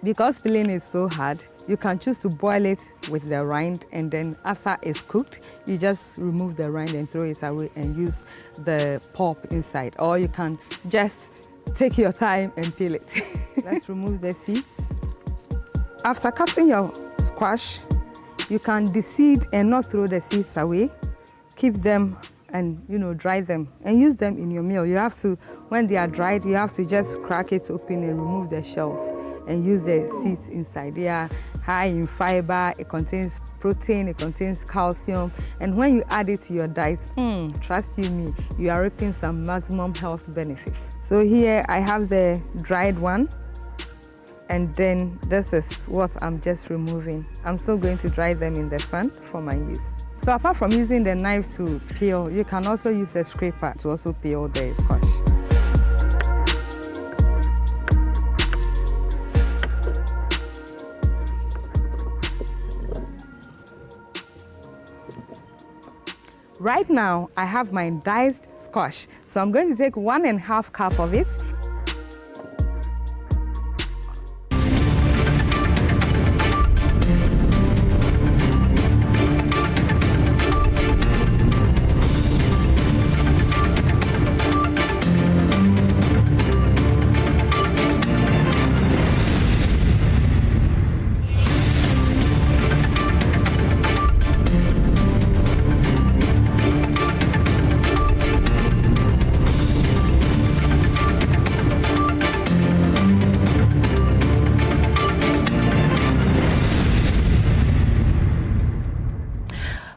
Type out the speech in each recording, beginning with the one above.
Because peeling is so hard, you can choose to boil it with the rind, and then after it's cooked, you just remove the rind and throw it away and use the pulp inside. Or you can just take your time and peel it. Let's remove the seeds. After cutting your squash, you can deseed and not throw the seeds away. Keep them and dry them and use them in your meal. You have to, when they are dried, you have to just crack it open and remove the shells and use the seeds inside. They are high in fiber, it contains protein, it contains calcium, and when you add it to your diet, trust you me, you are reaping some maximum health benefits. So here I have the dried one, and then this is what I'm just removing. I'm still going to dry them in the sun for my use. So apart from using the knife to peel, you can also use a scraper to also peel the squash. Right now, I have my diced squash. So I'm going to take 1.5 cups of it.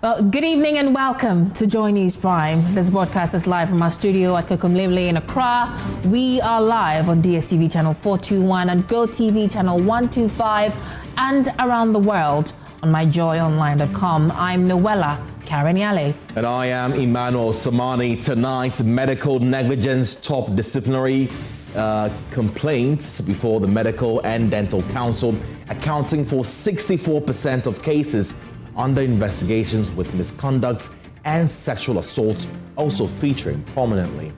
Well, good evening and welcome to JoyNews Prime. This broadcast is live from our studio at Kokomlemle in Accra. We are live on DSTV channel 421 and GoTV channel 125 and around the world on myjoyonline.com. I'm Noella, Kharyne Yalley. And I am Emmanuel. Samani. Tonight, medical negligence top disciplinary complaints before the Medical and Dental Council, accounting for 64% of cases under investigations with misconduct and sexual assault, also featuring prominently.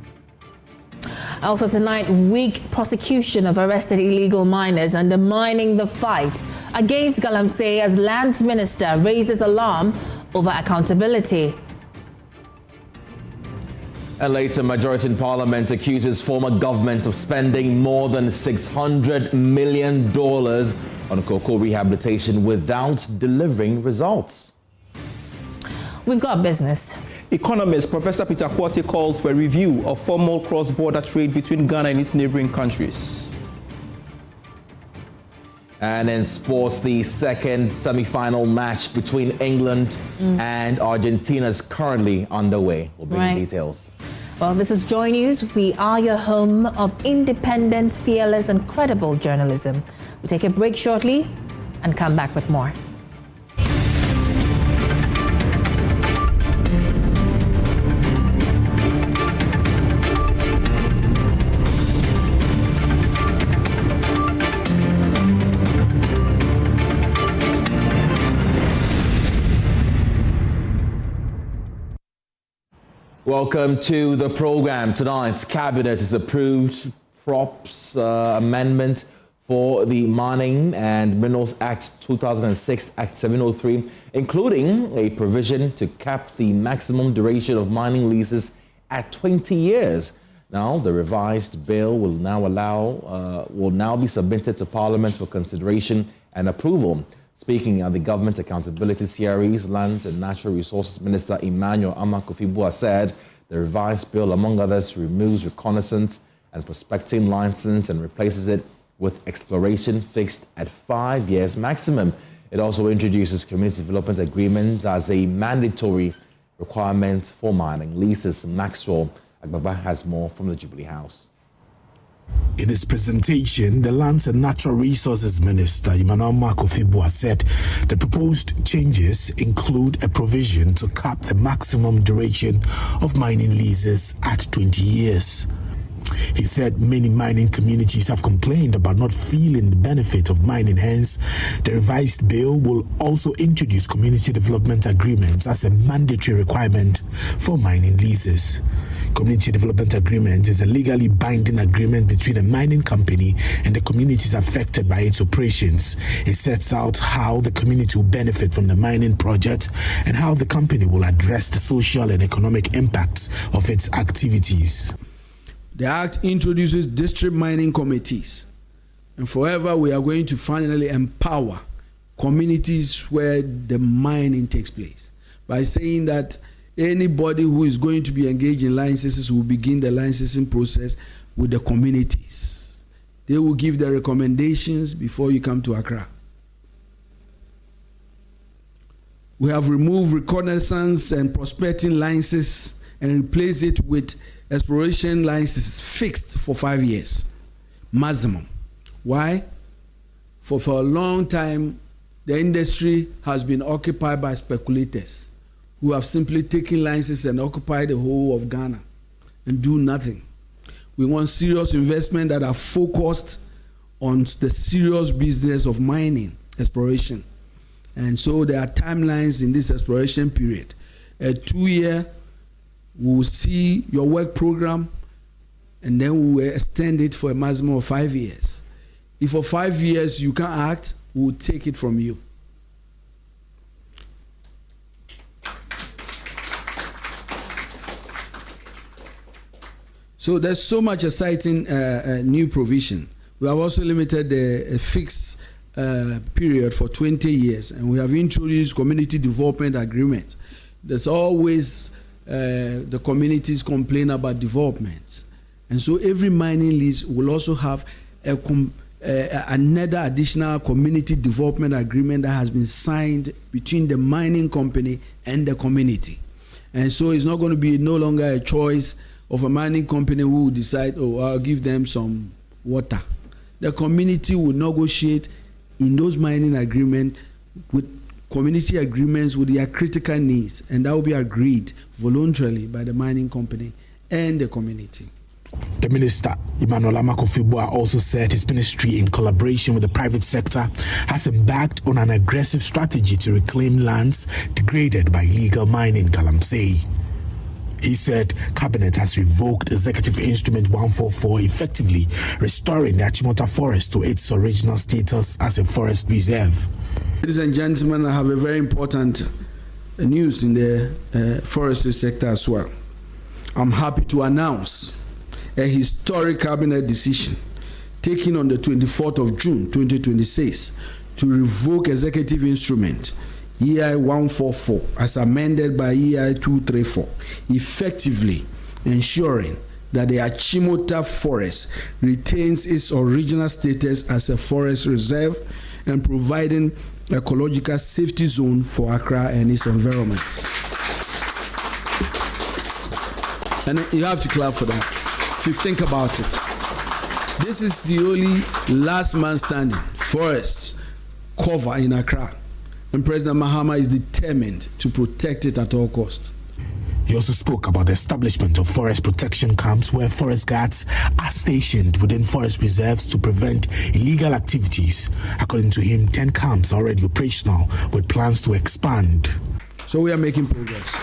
Also tonight, weak prosecution of arrested illegal miners undermining the fight against Galamsey as Lands Minister raises alarm over accountability. And later, majority in Parliament accuses former government of spending more than $600 million on cocoa rehabilitation without delivering results. We've got business. Economist Professor Peter Quartey calls for a review of formal cross-border trade between Ghana and its neighboring countries. And in sports, the second semi-final match between England and Argentina is currently underway. We'll bring you details. Well, this is JoyNews. We are your home of independent, fearless, and credible journalism. We'll take a break shortly and come back with more. Welcome to the program. Tonight's cabinet has approved props amendment for the Mining and Minerals Act 2006, Act 703, including a provision to cap the maximum duration of mining leases at 20 years. Now, the revised bill will now be submitted to Parliament for consideration and approval. Speaking at the Government Accountability Series, Lands and Natural Resources Minister Emmanuel Akufo-Addo said the revised bill, among others, removes reconnaissance and prospecting license and replaces it with exploration fixed at 5 years maximum. It also introduces community development agreements as a mandatory requirement for mining leases. Maxwell Agbaba has more from the Jubilee House. In his presentation, the Lands and Natural Resources Minister Emmanuel Akufo-Addo said the proposed changes include a provision to cap the maximum duration of mining leases at 20 years. He said many mining communities have complained about not feeling the benefit of mining. Hence, the revised bill will also introduce community development agreements as a mandatory requirement for mining leases. Community Development Agreement is a legally binding agreement between a mining company and the communities affected by its operations. It sets out how the community will benefit from the mining project and how the company will address the social and economic impacts of its activities. The Act introduces district mining committees, and forever we are going to finally empower communities where the mining takes place by saying that anybody who is going to be engaged in licenses will begin the licensing process with the communities. They will give the recommendations before you come to Accra. We have removed reconnaissance and prospecting licenses and replaced it with exploration licenses fixed for 5 years maximum. Why? For a long time, the industry has been occupied by speculators who have simply taken licenses and occupied the whole of Ghana and do nothing. We want serious investment that are focused on the serious business of mining, exploration. And so there are timelines in this exploration period. A 2-year, we will see your work program, and then we will extend it for a maximum of 5 years. If for 5 years you can't act, we will take it from you. So there's so much exciting new provision. We have also limited the fixed period for 20 years, and we have introduced community development agreement. There's always the communities complain about developments, and so every mining lease will also have another additional community development agreement that has been signed between the mining company and the community. And so it's not going to be no longer a choice of a mining company who will decide, oh, I'll give them some water. The community will negotiate in those mining agreements with community agreements with their critical needs, and that will be agreed voluntarily by the mining company and the community. The minister, Emmanuel, also said his ministry, in collaboration with the private sector, has embarked on an aggressive strategy to reclaim lands degraded by illegal mining, Galamsey. He said Cabinet has revoked Executive Instrument 144, effectively restoring the Achimota Forest to its original status as a forest reserve. Ladies and gentlemen, I have a very important news in the forestry sector as well. I'm happy to announce a historic Cabinet decision taken on the 24th of June 2026 to revoke Executive Instrument EI 144 as amended by EI 234, effectively ensuring that the Achimota Forest retains its original status as a forest reserve and providing ecological safety zone for Accra and its environments. And you have to clap for that. If you think about it, this is the only last man standing forest cover in Accra. And President Mahama is determined to protect it at all costs. He also spoke about the establishment of forest protection camps where forest guards are stationed within forest reserves to prevent illegal activities. According to him, 10 camps are already operational with plans to expand. So we are making progress.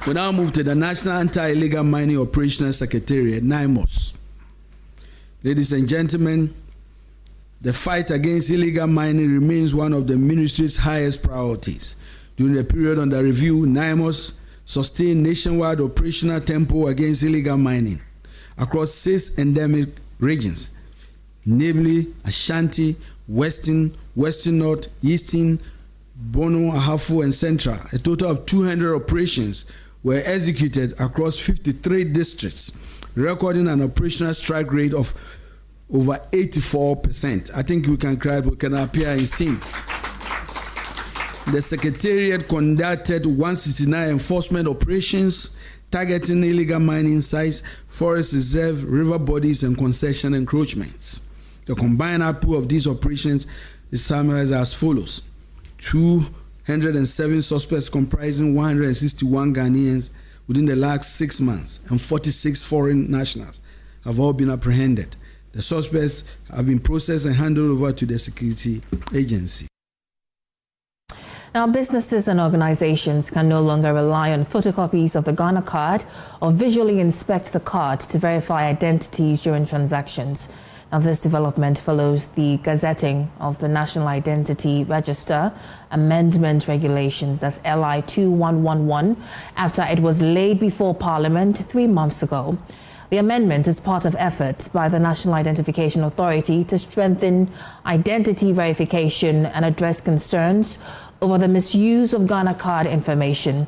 We now move to the National Anti-Illegal Mining Operational Secretariat, NIMOS. Ladies and gentlemen, the fight against illegal mining remains one of the ministry's highest priorities. During the period under review, NIMOS sustained nationwide operational tempo against illegal mining across 6 endemic regions, namely Ashanti, Western North, Eastern, Bono, Ahafo, and Central. A total of 200 operations were executed across 53 districts, recording an operational strike rate of over 84%. I think we can appear in steam. The Secretariat conducted 169 enforcement operations targeting illegal mining sites, forest reserve, river bodies, and concession encroachments. The combined output of these operations is summarized as follows: 207 suspects comprising 161 Ghanaians within the last 6 months, and 46 foreign nationals have all been apprehended. The suspects have been processed and handed over to the security agency. Now, businesses and organizations can no longer rely on photocopies of the Ghana card or visually inspect the card to verify identities during transactions. Now, this development follows the gazetting of the National Identity Register Amendment Regulations, that's LI 2111, after it was laid before Parliament 3 months ago. The amendment is part of efforts by the National Identification Authority to strengthen identity verification and address concerns over the misuse of Ghana card information.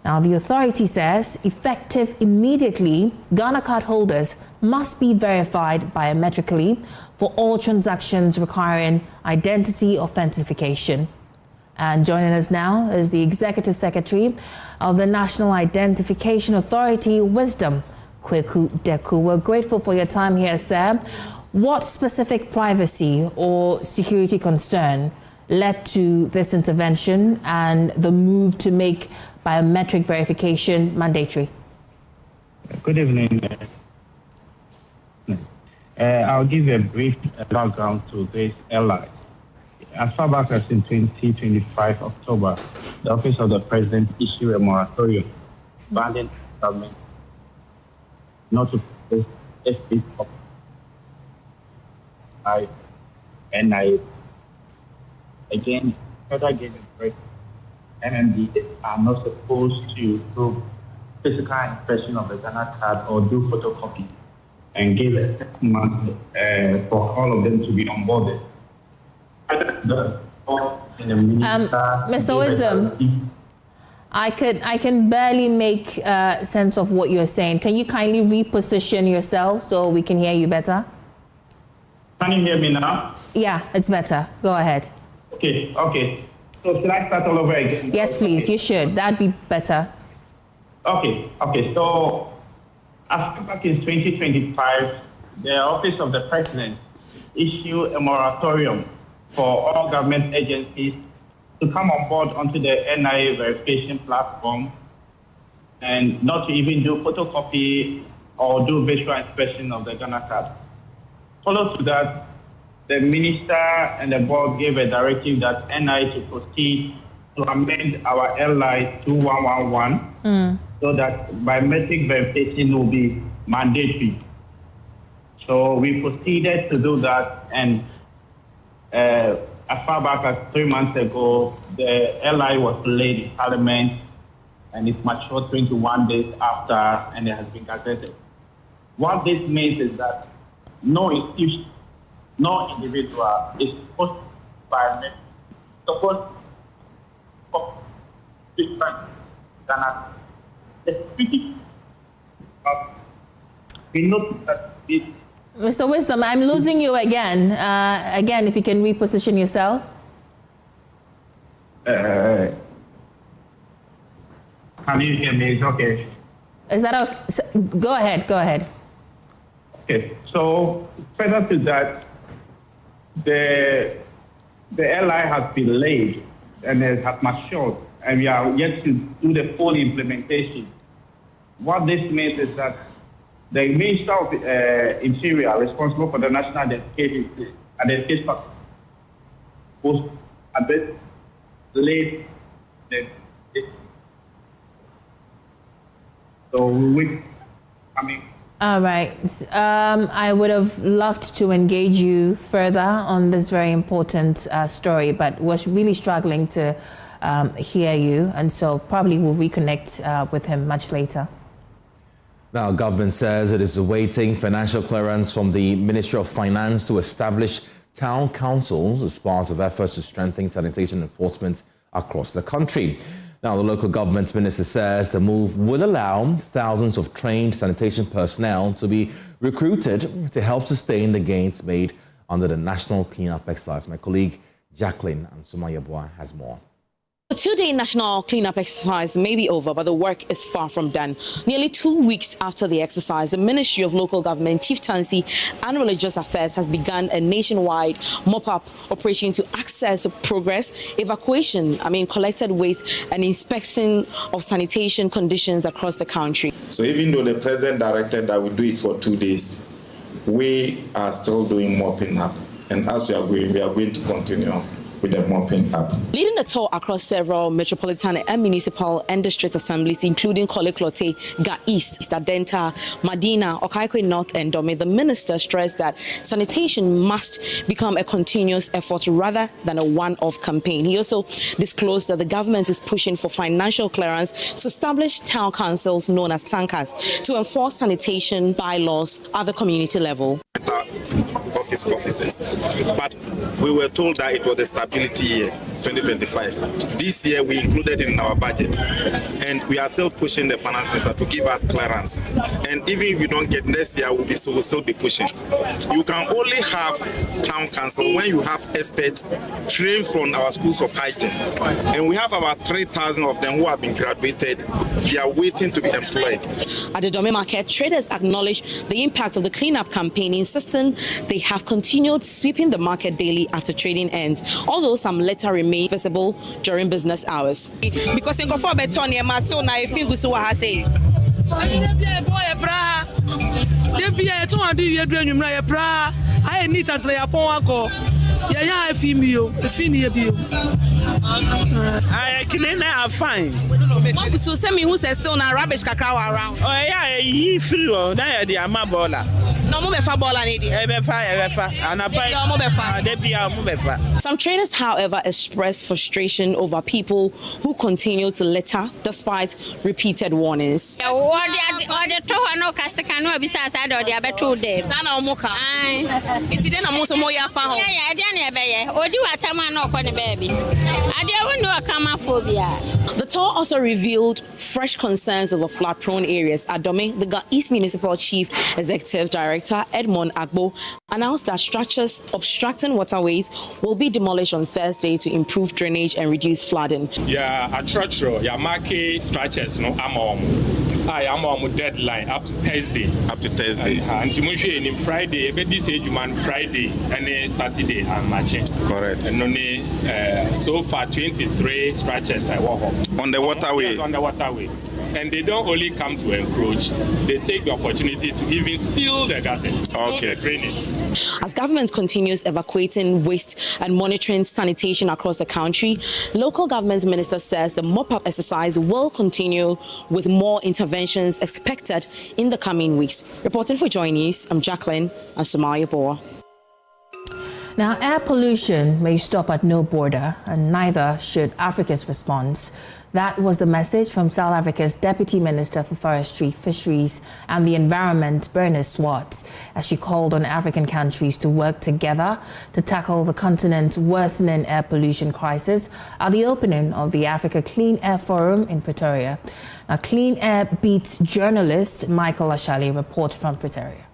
Now, the authority says, effective immediately, Ghana card holders must be verified biometrically for all transactions requiring identity authentication. And joining us now is the Executive Secretary of the National Identification Authority, Wisdom Kweku-Deku. We're grateful for your time here, sir. What specific privacy or security concern led to this intervention and the move to make biometric verification mandatory? Good evening. I'll give a brief background to this LI. As far back as in 2025 October, the Office of the President issued a moratorium banning government not to post FP NIA. Again, further gave a break. NMD are not supposed to do physical inspection of the Ghana card or do photocopy, and give a 6 months for all of them to be onboarded. Mr. Wisdom, I can barely make sense of what you're saying. Can you kindly reposition yourself so we can hear you better? Can you hear me now? Yeah, it's better. Go ahead. Okay. So should I start all over again? Yes, please. You should. That'd be better. Okay. So, after back in 2025, the Office of the President issued a moratorium for all government agencies to come on board onto the NIA verification platform and not to even do photocopy or do visual inspection of the Ghana card. Follow to that, the minister and the board gave a directive that NIA to proceed to amend our LI 2111 so that biometric verification will be mandatory. So we proceeded to do that, and as far back as 3 months ago, the LI was laid in Parliament, and it matured 21 days after, and it has been gazetted. What this means is that no institution, no individual is supposed to biometric, supposed to different Ghana. We notice that this. Mr. Wisdom, I'm losing you again. Again, if you can reposition yourself. Can you hear me? It's okay. Is that okay? Go ahead. Okay. So further to that, the LI has been laid and it has matured, and we are yet to do the full implementation. What this means is that the Minister of Interior, responsible for the national identification was a bit late. So we, All right. I would have loved to engage you further on this very important story, but was really struggling to hear you, and so probably we'll reconnect with him much later. Now, government says it is awaiting financial clearance from the Ministry of Finance to establish town councils as part of efforts to strengthen sanitation enforcement across the country. Now, the local government minister says the move will allow thousands of trained sanitation personnel to be recruited to help sustain the gains made under the national cleanup exercise. My colleague Jacqueline Ansuma has more. The two-day national cleanup exercise may be over, but the work is far from done. Nearly 2 weeks after the exercise, the Ministry of Local Government, Chieftaincy and Religious Affairs has begun a nationwide mop-up operation to assess progress, evacuation, collected waste and inspection of sanitation conditions across the country. So even though the President directed that we do it for 2 days, we are still doing mopping up. And as we are going to continue. with the mopping up. Leading the tour across several metropolitan and municipal and district assemblies, including Korle-Klottey, Ga East, Stadenta, Madina, Okaikwe North, and Dome, the minister stressed that sanitation must become a continuous effort rather than a one-off campaign. He also disclosed that the government is pushing for financial clearance to establish town councils known as tankers to enforce sanitation bylaws at the community level. Offices, but we were told that it was the stability year 2025. This year we included it in our budget, and we are still pushing the finance minister to give us clearance. And even if we don't get next year, we'll still be pushing. You can only have town council when you have experts trained from our schools of hygiene, and we have about 3,000 of them who have been graduated. They are waiting to be employed. At the Dome market, traders acknowledged the impact of the cleanup campaign, insisting they have continued sweeping the market daily after trading ends, although some litter remain visible during business hours. Because in Kofor Betonia, Master na Figu Suahase. I need to say upon I fine. So send me who says still na rubbish cacao around. Oh yeah, he free oh na the amabola. No mo be fa bola ni di. Some traders, however, expressed frustration over people who continue to litter despite repeated warnings. The tour also revealed fresh concerns over flood-prone areas. At Dome, the Ga East Municipal Chief Executive Director Edmond Agbo announced that structures obstructing waterways will be demolished on Thursday to improve drainage and reduce flooding. Yeah, at structure, yeah, market structures, no, I'm on deadline up to Thursday. And tomorrow, Friday, but this age, man, Friday and Saturday, I'm matching. Correct. And only so far 23 structures I walk on the waterway. Yes, on the waterway. And they don't only come to encroach, they take the opportunity to even seal the gutters, seal the drainage. As government continues evacuating waste and monitoring sanitation across the country, local government minister says the mop-up exercise will continue with more interventions expected in the coming weeks. Reporting for JoyNews, I'm Jacqueline and Samani. Now, air pollution may stop at no border, and neither should Africa's response. That was the message from South Africa's Deputy Minister for Forestry, Fisheries and the Environment, Bernice Swart, as she called on African countries to work together to tackle the continent's worsening air pollution crisis at the opening of the Africa Clean Air Forum in Pretoria. Now, Clean Air Beats journalist Michael Ashali reports from Pretoria.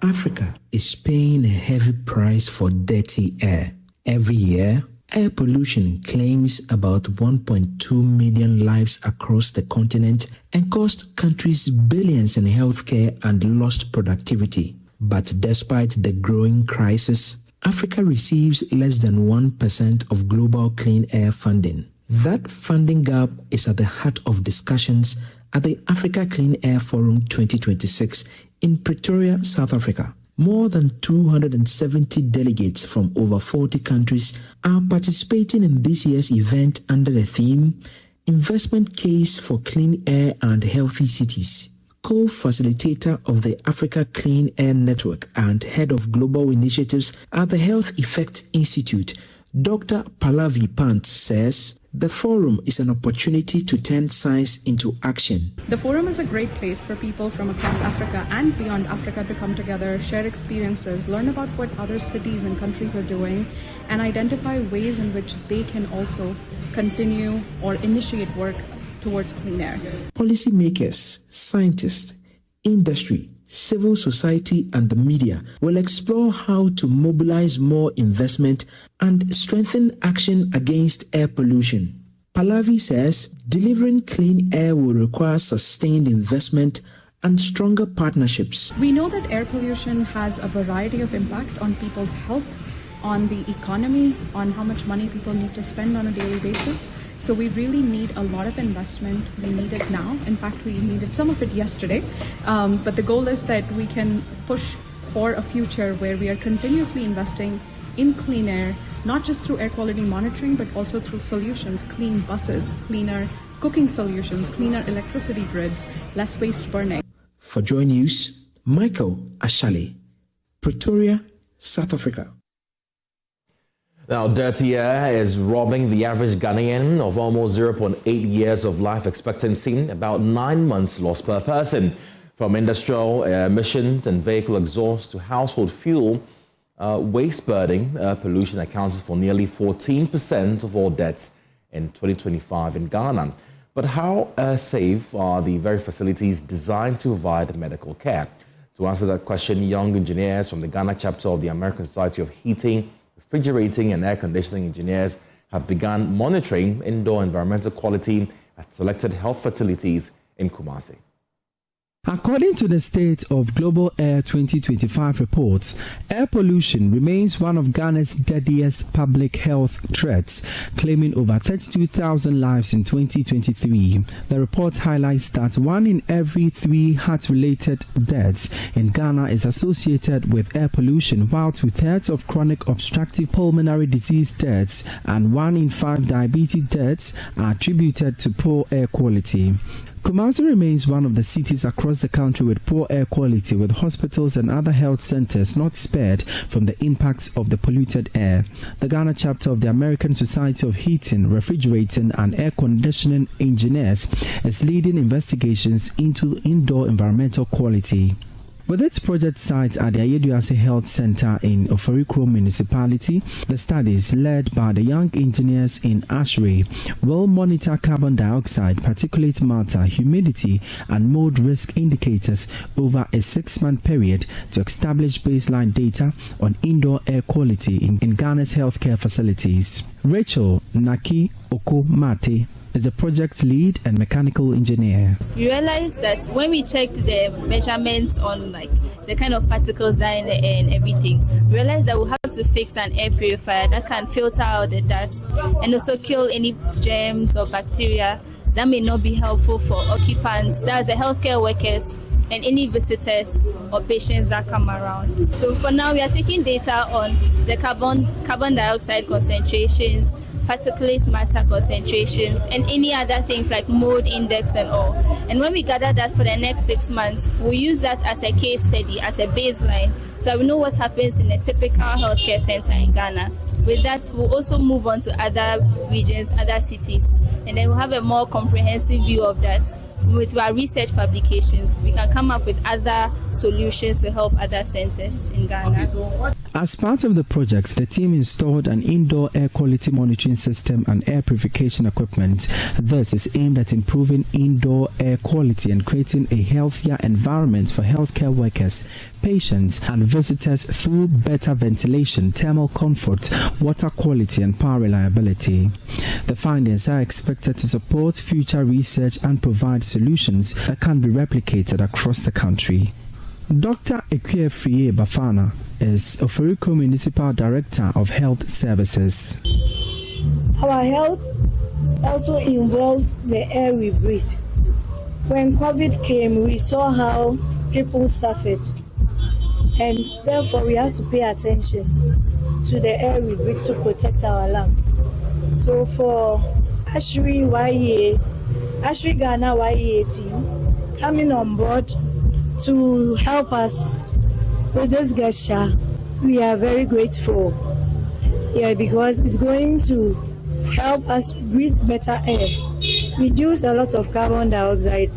Africa is paying a heavy price for dirty air. Every year, air pollution claims about 1.2 million lives across the continent and cost countries billions in healthcare and lost productivity. But despite the growing crisis, Africa receives less than 1% of global clean air funding. That funding gap is at the heart of discussions at the Africa Clean Air Forum 2026 in Pretoria, South Africa. More than 270 delegates from over 40 countries are participating in this year's event under the theme Investment Case for Clean Air and Healthy Cities. Co-facilitator of the Africa Clean Air Network and head of global initiatives at the Health Effects Institute, Dr. Pallavi Pant says the forum is an opportunity to turn science into action. The forum is a great place for people from across Africa and beyond Africa to come together, share experiences, learn about what other cities and countries are doing, and identify ways in which they can also continue or initiate work towards clean air. Policymakers, scientists, industry, civil society and the media will explore how to mobilize more investment and strengthen action against air pollution. Pallavi says delivering clean air will require sustained investment and stronger partnerships. We know that air pollution has a variety of impact on people's health, on the economy, on how much money people need to spend on a daily basis. So we really need a lot of investment. We need it now. In fact, we needed some of it yesterday. But the goal is that we can push for a future where we are continuously investing in clean air, not just through air quality monitoring, but also through solutions, clean buses, cleaner cooking solutions, cleaner electricity grids, less waste burning. For JoyNews, Michael Ashali, Pretoria, South Africa. Now, dirty air is robbing the average Ghanaian of almost 0.8 years of life expectancy, about 9 months lost per person. From industrial emissions and vehicle exhaust to household fuel, waste burning pollution accounts for nearly 14% of all deaths in 2025 in Ghana. But how safe are the very facilities designed to provide medical care? To answer that question, young engineers from the Ghana chapter of the American Society of Heating, Refrigerating and Air Conditioning Engineers have begun monitoring indoor environmental quality at selected health facilities in Kumasi. According to the State of Global Air 2025 reports, air pollution remains one of Ghana's deadliest public health threats, claiming over 32,000 lives in 2023. The report highlights that 1 in every 3 heart-related deaths in Ghana is associated with air pollution, while 2/3 of chronic obstructive pulmonary disease deaths and 1 in 5 diabetes deaths are attributed to poor air quality. Kumasi remains one of the cities across the country with poor air quality, with hospitals and other health centers not spared from the impacts of the polluted air. The Ghana chapter of the American Society of Heating, Refrigerating and Air Conditioning Engineers is leading investigations into indoor environmental quality. With its project site at the Ayeduase Health Center in Oforikro Municipality, the studies led by the young engineers in Ashray will monitor carbon dioxide, particulate matter, humidity, and mold risk indicators over a 6-month period to establish baseline data on indoor air quality in Ghana's healthcare facilities. Rachel Naki Oko-Mate is a project lead and mechanical engineer. We realized that when we checked the measurements on the kind of particles that are in the air and everything, we realized that we have to fix an air purifier that can filter out the dust and also kill any germs or bacteria that may not be helpful for occupants, that's the healthcare workers and any visitors or patients that come around. So for now, we are taking data on the carbon dioxide concentrations, particulate matter concentrations, and any other things like mold index and all. And when we gather that for the next 6 months, we'll use that as a case study, as a baseline, so we know what happens in a typical healthcare center in Ghana. With that, we'll also move on to other regions, other cities, and then we'll have a more comprehensive view of that. With our research publications, we can come up with other solutions to help other centers in Ghana. As part of the project, the team installed an indoor air quality monitoring system and air purification equipment. This is aimed at improving indoor air quality and creating a healthier environment for healthcare workers, patients, and visitors through better ventilation, thermal comfort, water quality, and power reliability. The findings are expected to support future research and provide solutions that can be replicated across the country. Dr. Ekwe Bafana is Oforikro Municipal Director of Health Services. Our health also involves the air we breathe. When COVID came, we saw how people suffered, and therefore we have to pay attention to the air we breathe to protect our lungs. So for Ashray Ghana YEA team coming on board to help us with this gesture, we are very grateful. Because it's going to help us breathe better air, reduce a lot of carbon dioxide,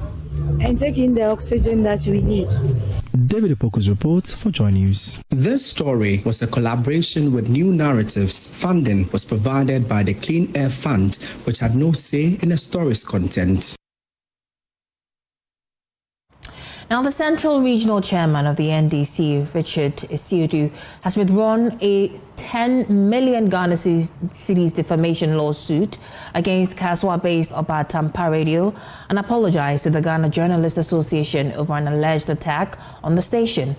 and take in the oxygen that we need. David Opoku's report for JoyNews. This story was a collaboration with New Narratives. Funding was provided by the Clean Air Fund, which had no say in the story's content. Now, the Central Regional Chairman of the NDC, Richard Isiudu, has withdrawn a 10 million Ghana cedis defamation lawsuit against Kaswa-based Obatampa Radio and apologized to the Ghana Journalists Association over an alleged attack on the station.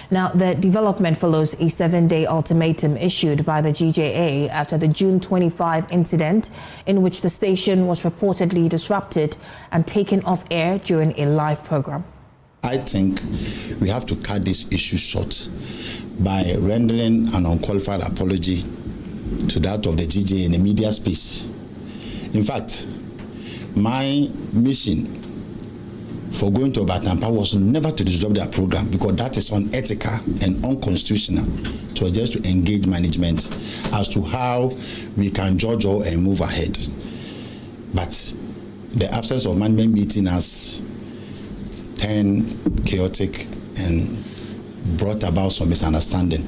Now, the development follows a 7-day ultimatum issued by the GJA after the June 25 incident in which the station was reportedly disrupted and taken off air during a live program. I think we have to cut this issue short. by rendering an unqualified apology to that of the GJ in the media space. In fact, my mission for going to Batampa was never to disrupt their program, because that is unethical and unconstitutional. It was just to engage management as to how we can judge all and move ahead. But the absence of management meeting has turned chaotic and brought about some misunderstanding.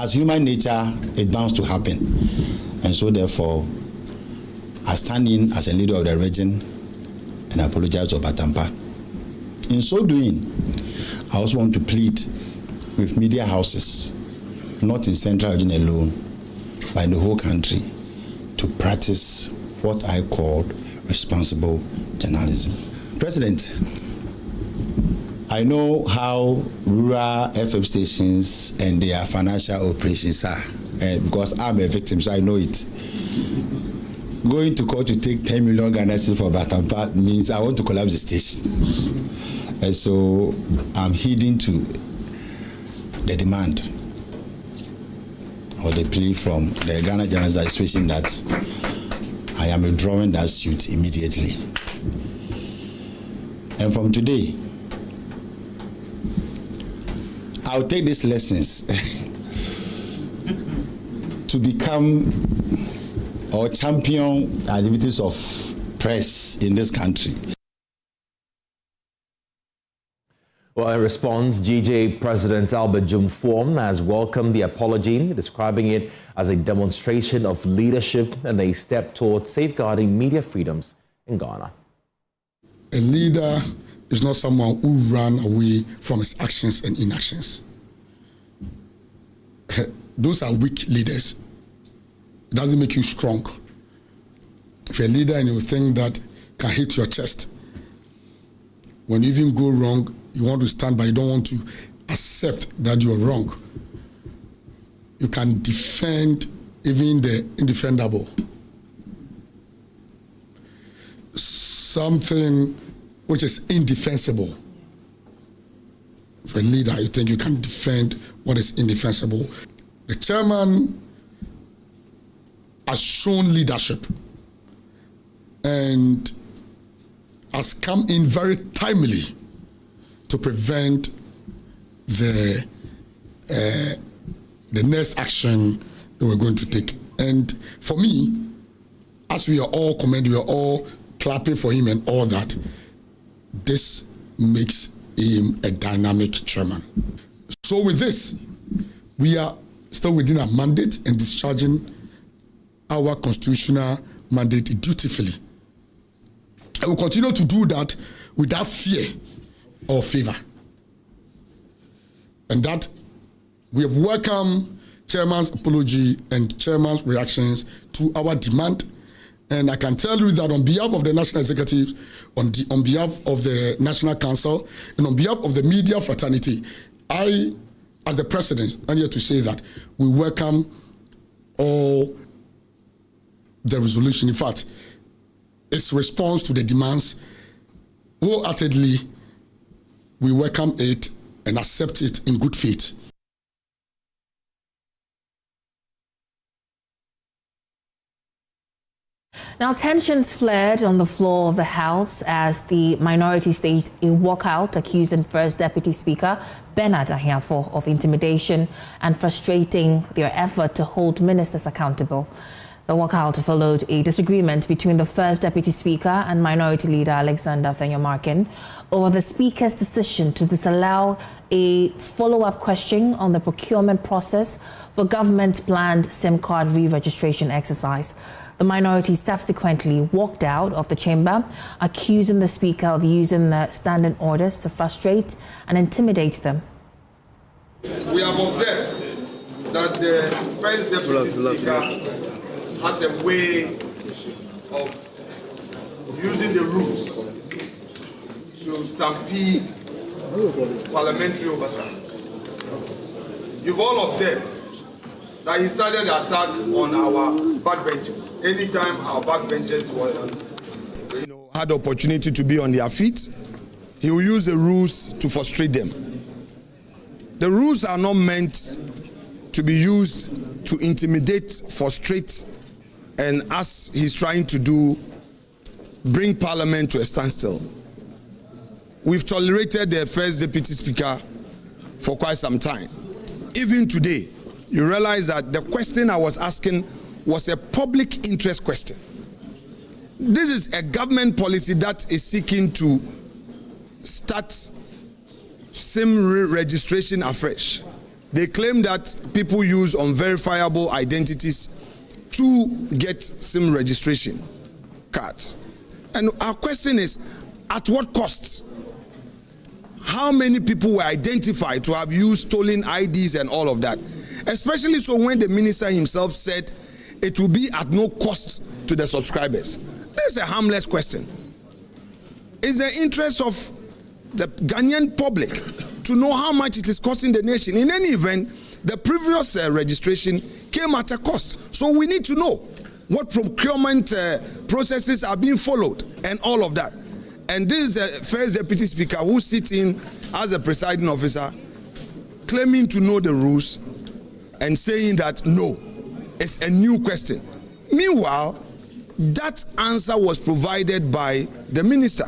As human nature, it bound to happen. And so therefore, I stand in as a leader of the region and apologize to Batampa. In so doing, I also want to plead with media houses, not in Central Region alone, but in the whole country, to practice what I call responsible journalism. President, I know how rural FM stations and their financial operations are, because I'm a victim, so I know it. Going to court to take 10 million Ghana cedis for Batampa means I want to collapse the station. And so I'm heeding to the demand or the plea from the Ghana Journalists Association that I am withdrawing that suit immediately. And from today, I'll take these lessons to become or champion activities of press in this country. Well, in response, GJ President Albert Jumform has welcomed the apology, describing it as a demonstration of leadership and a step towards safeguarding media freedoms in Ghana. A leader is not someone who ran away from his actions and inactions. Those are weak leaders. It doesn't make you strong. If you're a leader and you think that can hit your chest, when you even go wrong, you want to stand by, you don't want to accept that you're wrong. You can defend even the indefendable. Something which is indefensible. For a leader, you think you can defend what is indefensible. The chairman has shown leadership and has come in very timely to prevent the next action that we're going to take. And for me, as we are all commending, we are all clapping for him and all that, this makes him a dynamic chairman. So with this, we are still within our mandate and discharging our constitutional mandate dutifully. I will continue to do that without fear or favor. And that we have welcomed chairman's apology and chairman's reactions to our demand. And I can tell you that on behalf of the National Executive, on behalf of the National Council, and on behalf of the media fraternity, I, as the president, I'm here to say that we welcome all the resolution. In fact, its response to the demands, wholeheartedly, we welcome it and accept it in good faith. Now, tensions flared on the floor of the House as the minority staged a walkout accusing First Deputy Speaker Bernard Ahiafo of intimidation and frustrating their effort to hold ministers accountable. The walkout followed a disagreement between the First Deputy Speaker and Minority Leader Alexander Fenyomarkin over the Speaker's decision to disallow a follow-up question on the procurement process for government-planned SIM card re-registration exercise. The minority subsequently walked out of the chamber, accusing the Speaker of using the standing orders to frustrate and intimidate them. We have observed that the First Deputy Speaker has a way of using the rules to stampede parliamentary oversight. You've all observed that he started the attack on our backbenchers. Anytime our backbenchers were, had the opportunity to be on their feet, he will use the rules to frustrate them. The rules are not meant to be used to intimidate, frustrate, and as he's trying to do, bring Parliament to a standstill. We've tolerated the first Deputy Speaker for quite some time. Even today, you realize that the question I was asking was a public interest question. This is a government policy that is seeking to start SIM registration afresh. They claim that people use unverifiable identities to get SIM registration cards. And our question is, at what cost? How many people were identified to have used stolen IDs and all of that? Especially so when the minister himself said it will be at no cost to the subscribers. This is a harmless question. It's the interest of the Ghanaian public to know how much it is costing the nation. In any event, the previous registration came at a cost. So we need to know what procurement processes are being followed and all of that. And this is the first Deputy Speaker who sits in as a presiding officer, claiming to know the rules and saying that no, it's a new question. Meanwhile, that answer was provided by the minister.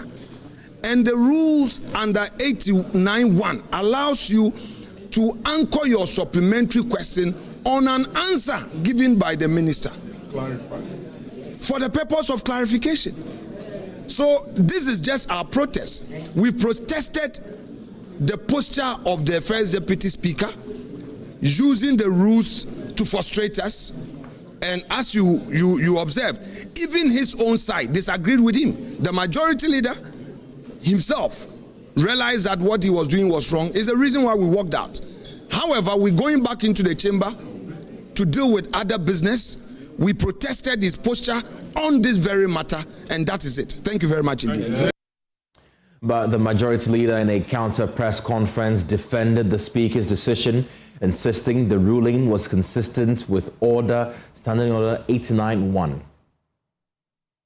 And the rules under 89(1) allows you to anchor your supplementary question on an answer given by the minister. Clarify. For the purpose of clarification. So this is just our protest. We protested the posture of the first Deputy Speaker using the rules to frustrate us. And as you observed, even his own side disagreed with him. The majority leader himself realized that what he was doing was wrong. Is the reason why we walked out. However, we're going back into the chamber to deal with other business. We protested his posture on this very matter, and that is it. Thank you very much indeed. But the majority leader in a counter press conference defended the speaker's decision, insisting the ruling was consistent with Standing Order 89(1).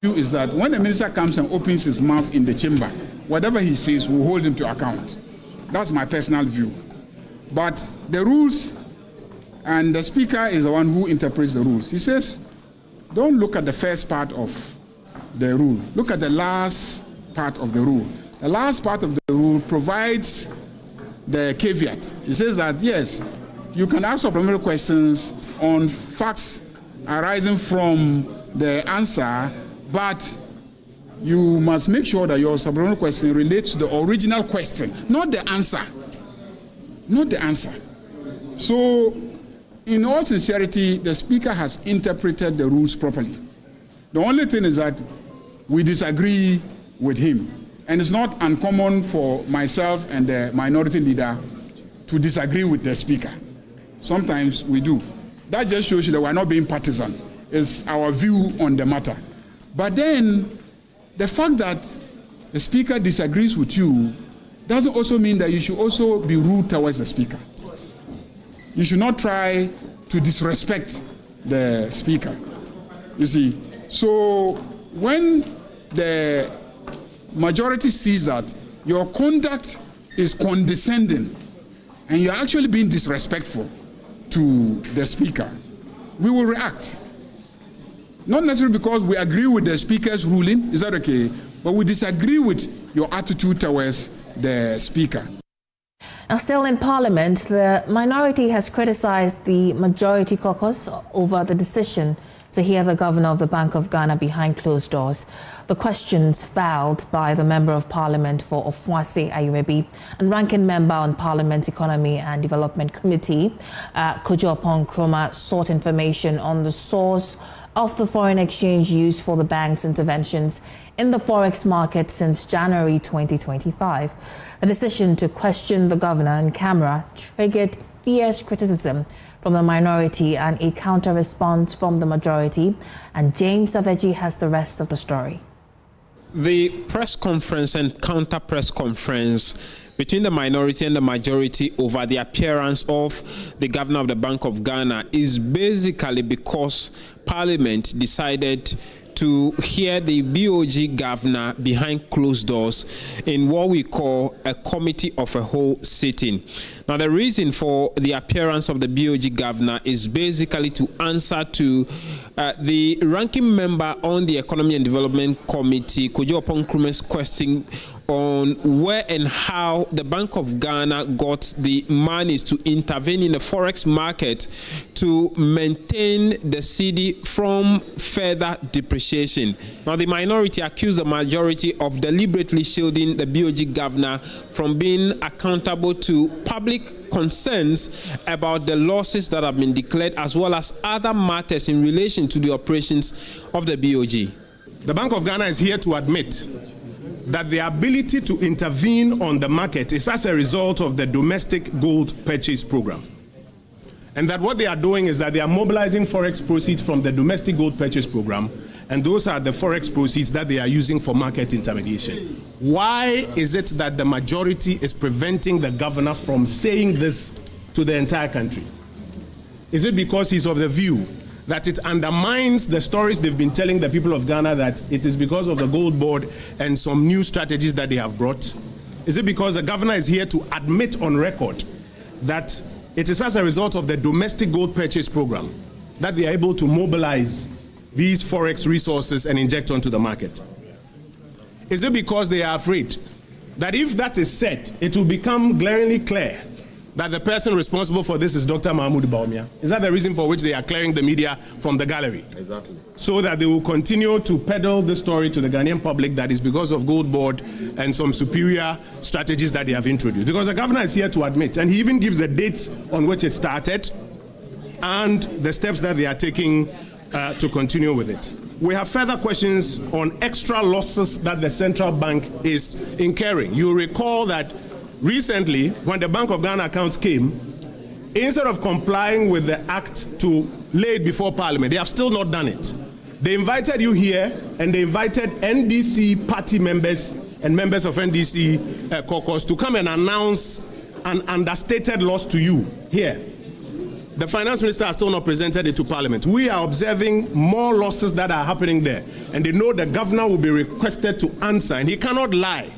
Is that when the minister comes and opens his mouth in the chamber, whatever he says will hold him to account. That's my personal view. But the rules, and the speaker is the one who interprets the rules. He says, don't look at the first part of the rule. Look at the last part of the rule. The last part of the rule provides the caveat. It says that, yes, you can ask supplementary questions on facts arising from the answer, but you must make sure that your supplementary question relates to the original question, not the answer. Not the answer. So, in all sincerity, the speaker has interpreted the rules properly. The only thing is that we disagree with him. And it's not uncommon for myself and the minority leader to disagree with the speaker. Sometimes we do. That just shows you that we're not being partisan. It's our view on the matter. But then, the fact that the speaker disagrees with you doesn't also mean that you should also be rude towards the speaker. You should not try to disrespect the speaker. You see, so when the majority sees that your conduct is condescending and you're actually being disrespectful to the speaker, we will react. Not necessarily because we agree with the speaker's ruling, is that okay? But we disagree with your attitude towards the speaker. Now, still in Parliament, the minority has criticized the majority caucus over the decision to hear the governor of the Bank of Ghana behind closed doors. The questions filed by the Member of Parliament for Ofuase Ayurebi and Ranking Member on Parliament Economy and Development Committee, Kojo Nkrumah, sought information on the source of the foreign exchange used for the bank's interventions in the forex market since January 2025. The decision to question the governor in camera triggered fierce criticism from the minority and a counter-response from the majority. And James Saveji has the rest of the story. The press conference and counter-press conference between the minority and the majority over the appearance of the governor of the Bank of Ghana is basically because Parliament decided to hear the BOG governor behind closed doors in what we call a committee of a whole sitting. Now, the reason for the appearance of the BOG governor is basically to answer to the ranking member on the Economy and Development Committee, Kojo Oponkurume's question on where and how the Bank of Ghana got the monies to intervene in the forex market to maintain the cedi from further depreciation. Now, the minority accused the majority of deliberately shielding the BOG governor from being accountable to public concerns about the losses that have been declared, as well as other matters in relation to the operations of the BOG. The Bank of Ghana is here to admit that the ability to intervene on the market is as a result of the domestic gold purchase program. And that what they are doing is that they are mobilizing forex proceeds from the domestic gold purchase program, and those are the forex proceeds that they are using for market intermediation. Why is it that the majority is preventing the governor from saying this to the entire country? Is it because he's of the view that it undermines the stories they've been telling the people of Ghana, that it is because of the gold board and some new strategies that they have brought? Is it because the governor is here to admit on record that it is as a result of the domestic gold purchase program that they are able to mobilize these forex resources and inject onto the market? Is it because they are afraid that if that is said, it will become glaringly clear that the person responsible for this is Dr. Mahmoud Bawumia? Is that the reason for which they are clearing the media from the gallery? Exactly. So that they will continue to peddle the story to the Ghanaian public that is because of gold board and some superior strategies that they have introduced. Because the governor is here to admit, and he even gives the dates on which it started and the steps that they are taking to continue with it. We have further questions on extra losses that the central bank is incurring. You recall that recently, when the Bank of Ghana accounts came, instead of complying with the act to lay it before Parliament, they have still not done it. They invited you here, and they invited NDC party members and members of NDC caucus to come and announce an understated loss to you here. The finance minister has still not presented it to Parliament. We are observing more losses that are happening there, and they know the governor will be requested to answer, and he cannot lie.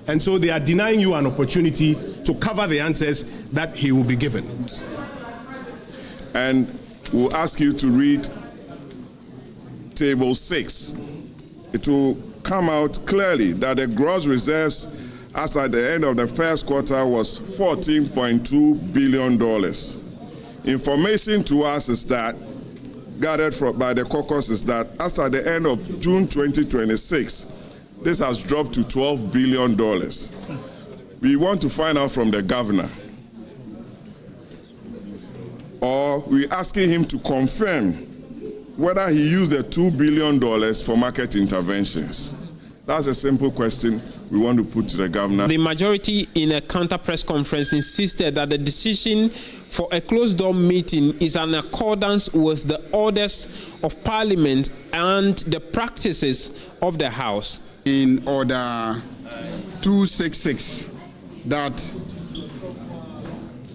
And so they are denying you an opportunity to cover the answers that he will be given. And we'll ask you to read table 6. It will come out clearly that the gross reserves as at the end of the first quarter was $14.2 billion. Information to us is that, gathered by the caucus, is that as at the end of June 2026, this has dropped to $12 billion. We want to find out from the governor, or we're asking him to confirm whether he used the $2 billion for market interventions. That's a simple question we want to put to the governor. The majority in a counter press conference insisted that the decision for a closed-door meeting is in accordance with the orders of Parliament and the practices of the House. In order 266, that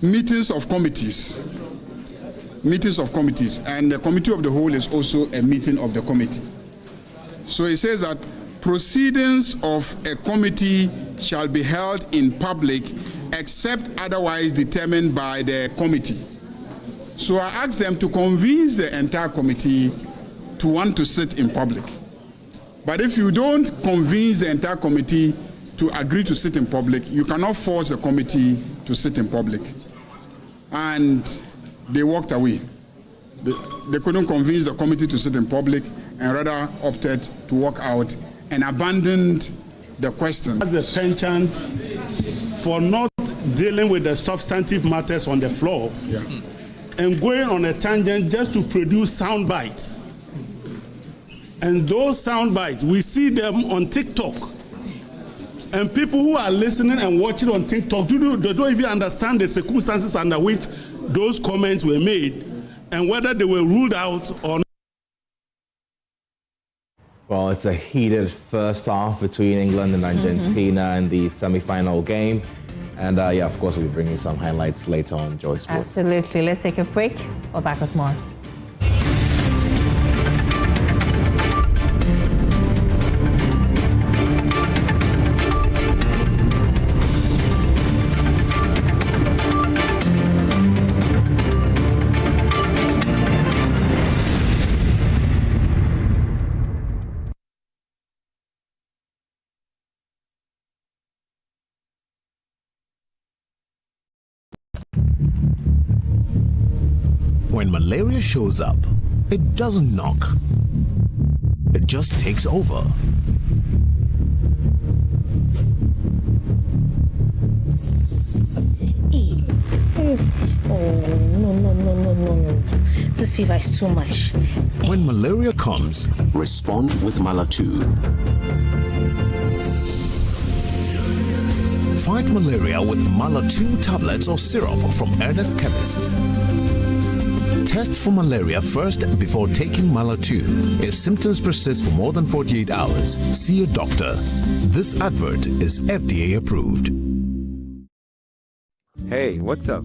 meetings of committees, and the committee of the whole is also a meeting of the committee. So it says that proceedings of a committee shall be held in public except otherwise determined by the committee. So I asked them to convince the entire committee to want to sit in public. But if you don't convince the entire committee to agree to sit in public, you cannot force the committee to sit in public. And they walked away. They couldn't convince the committee to sit in public and rather opted to walk out and abandoned the question. As the penchant for not dealing with the substantive matters on the floor, and going on a tangent just to produce sound bites. And those sound bites, we see them on TikTok. And people who are listening and watching on TikTok, they don't even understand the circumstances under which those comments were made and whether they were ruled out or not. Well, it's a heated first half between England and Argentina in the semi-final game. And yeah, of course, we'll be bringing some highlights later on Joy Sports. Absolutely. Let's take a break. We're back with more. When malaria shows up, it doesn't knock. It just takes over. Oh, no. This fever is too much. When malaria comes, respond with Mala-2. Fight malaria with Mala-2 tablets or syrup from Ernest Chemists. Test for malaria first before taking Mala-2. If symptoms persist for more than 48 hours, see a doctor. This advert is FDA approved. Hey, what's up?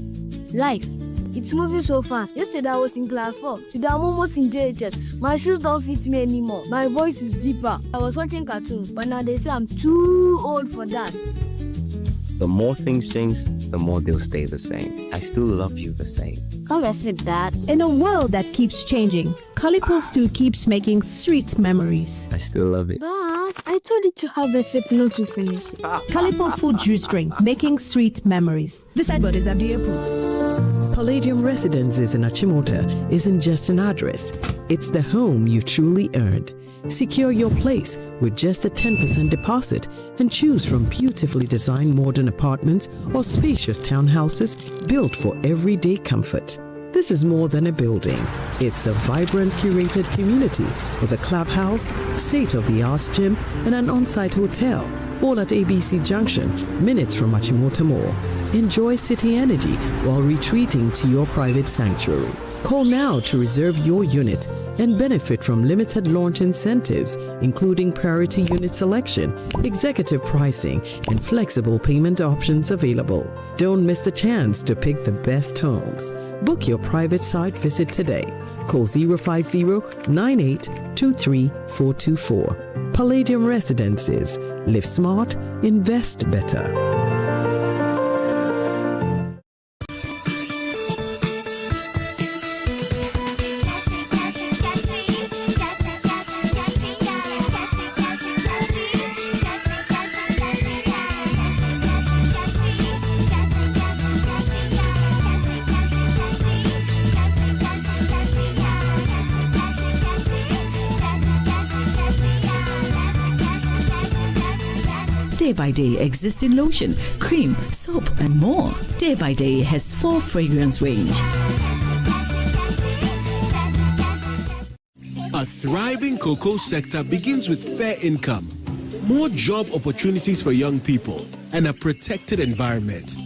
Life. It's moving so fast. Yesterday I was in class 4. Today I'm almost in JHS. My shoes don't fit me anymore. My voice is deeper. I was watching cartoons, but now they say I'm too old for that. The more things change, the more they'll stay the same. I still love you the same. Come and sit that. In a world that keeps changing, Calipo still keeps making sweet memories. I still love it. Dad, I told you to have a sip not to finish it. Calipo fruit juice drink, making sweet memories. This advert is FDA approved. Palladium Residences in Achimota isn't just an address, it's the home you truly earned. Secure your place with just a 10% deposit and choose from beautifully designed modern apartments or spacious townhouses built for everyday comfort. This is more than a building. It's a vibrant, curated community with a clubhouse, state-of-the-art gym, and an on-site hotel, all at ABC Junction, minutes from Achimota Mall. Enjoy city energy while retreating to your private sanctuary. Call now to reserve your unit and benefit from limited launch incentives, including priority unit selection, executive pricing, and flexible payment options available. Don't miss the chance to pick the best homes. Book your private site visit today. Call 050-9823-424. Palladium Residences. Live smart, invest better. Day by Day exists in lotion, cream, soap, and more. Day by Day has 4 fragrance range. A thriving cocoa sector begins with fair income, more job opportunities for young people, and a protected environment.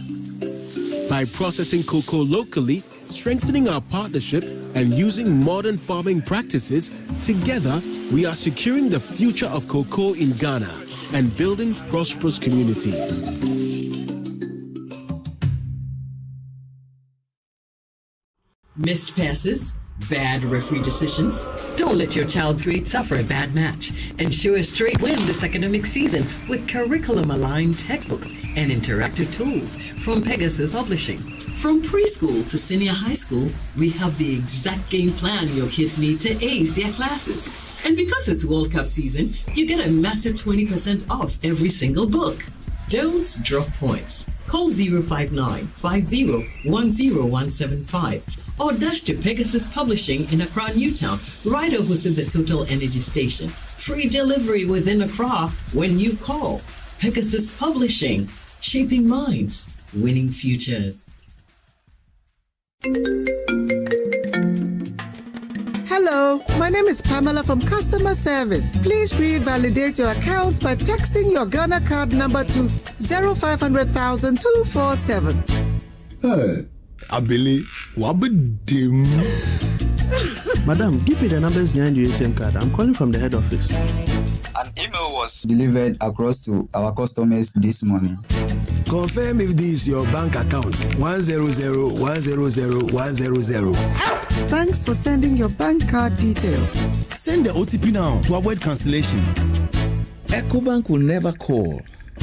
By processing cocoa locally, strengthening our partnership, and using modern farming practices, together we are securing the future of cocoa in Ghana and building prosperous communities. Missed passes? Bad referee decisions? Don't let your child's grade suffer a bad match. Ensure a straight win this academic season with curriculum-aligned textbooks and interactive tools from Pegasus Publishing. From preschool to senior high school, we have the exact game plan your kids need to ace their classes. And because it's World Cup season, you get a massive 20% off every single book. Don't drop points. Call 059-50-10175 or dash to Pegasus Publishing in Accra, Newtown, right opposite the Total Energy Station. Free delivery within Accra when you call. Pegasus Publishing, shaping minds, winning futures. Hello, my name is Pamela from Customer Service. Please revalidate your account by texting your Ghana card number to 0500,000 247. Hey, Abili, wabidim. Madam, give me the numbers behind your ATM card. I'm calling from the head office. An email was delivered across to our customers this morning. Confirm if this is your bank account 100,100,100. Thanks for sending your bank card details. Send the OTP now to avoid cancellation. EcoBank will never call,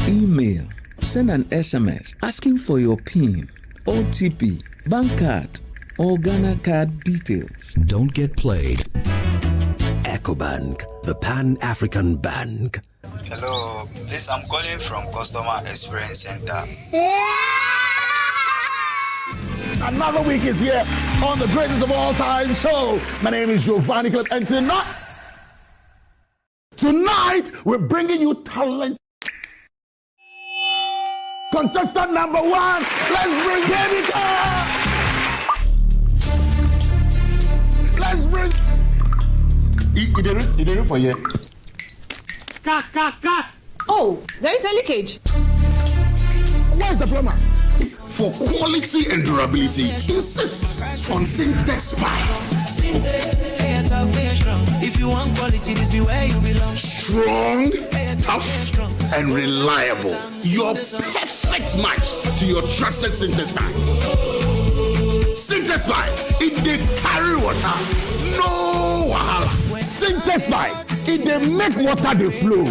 email, send an SMS asking for your PIN, OTP, bank card, or Ghana card details. Don't get played. EcoBank, the Pan-African Bank. Hello, please, I'm calling from Customer Experience Center. Another week is here on the greatest of all time show. My name is Giovanni Clip, and tonight we're bringing you talent. Contestant number 1, let's bring Baby Girl. Let's bring. You did it for you. Cut. Oh, there is a leakage. Where's the plumber? For quality and durability, insist on Syntex pipes. If you want quality, this be where you belong. Strong, tough, and reliable. Your perfect match to your trusted Syntex pipe. Syntex pipe, it dey carry water, no wahala. Syntex pipe, it dey make water dey flow.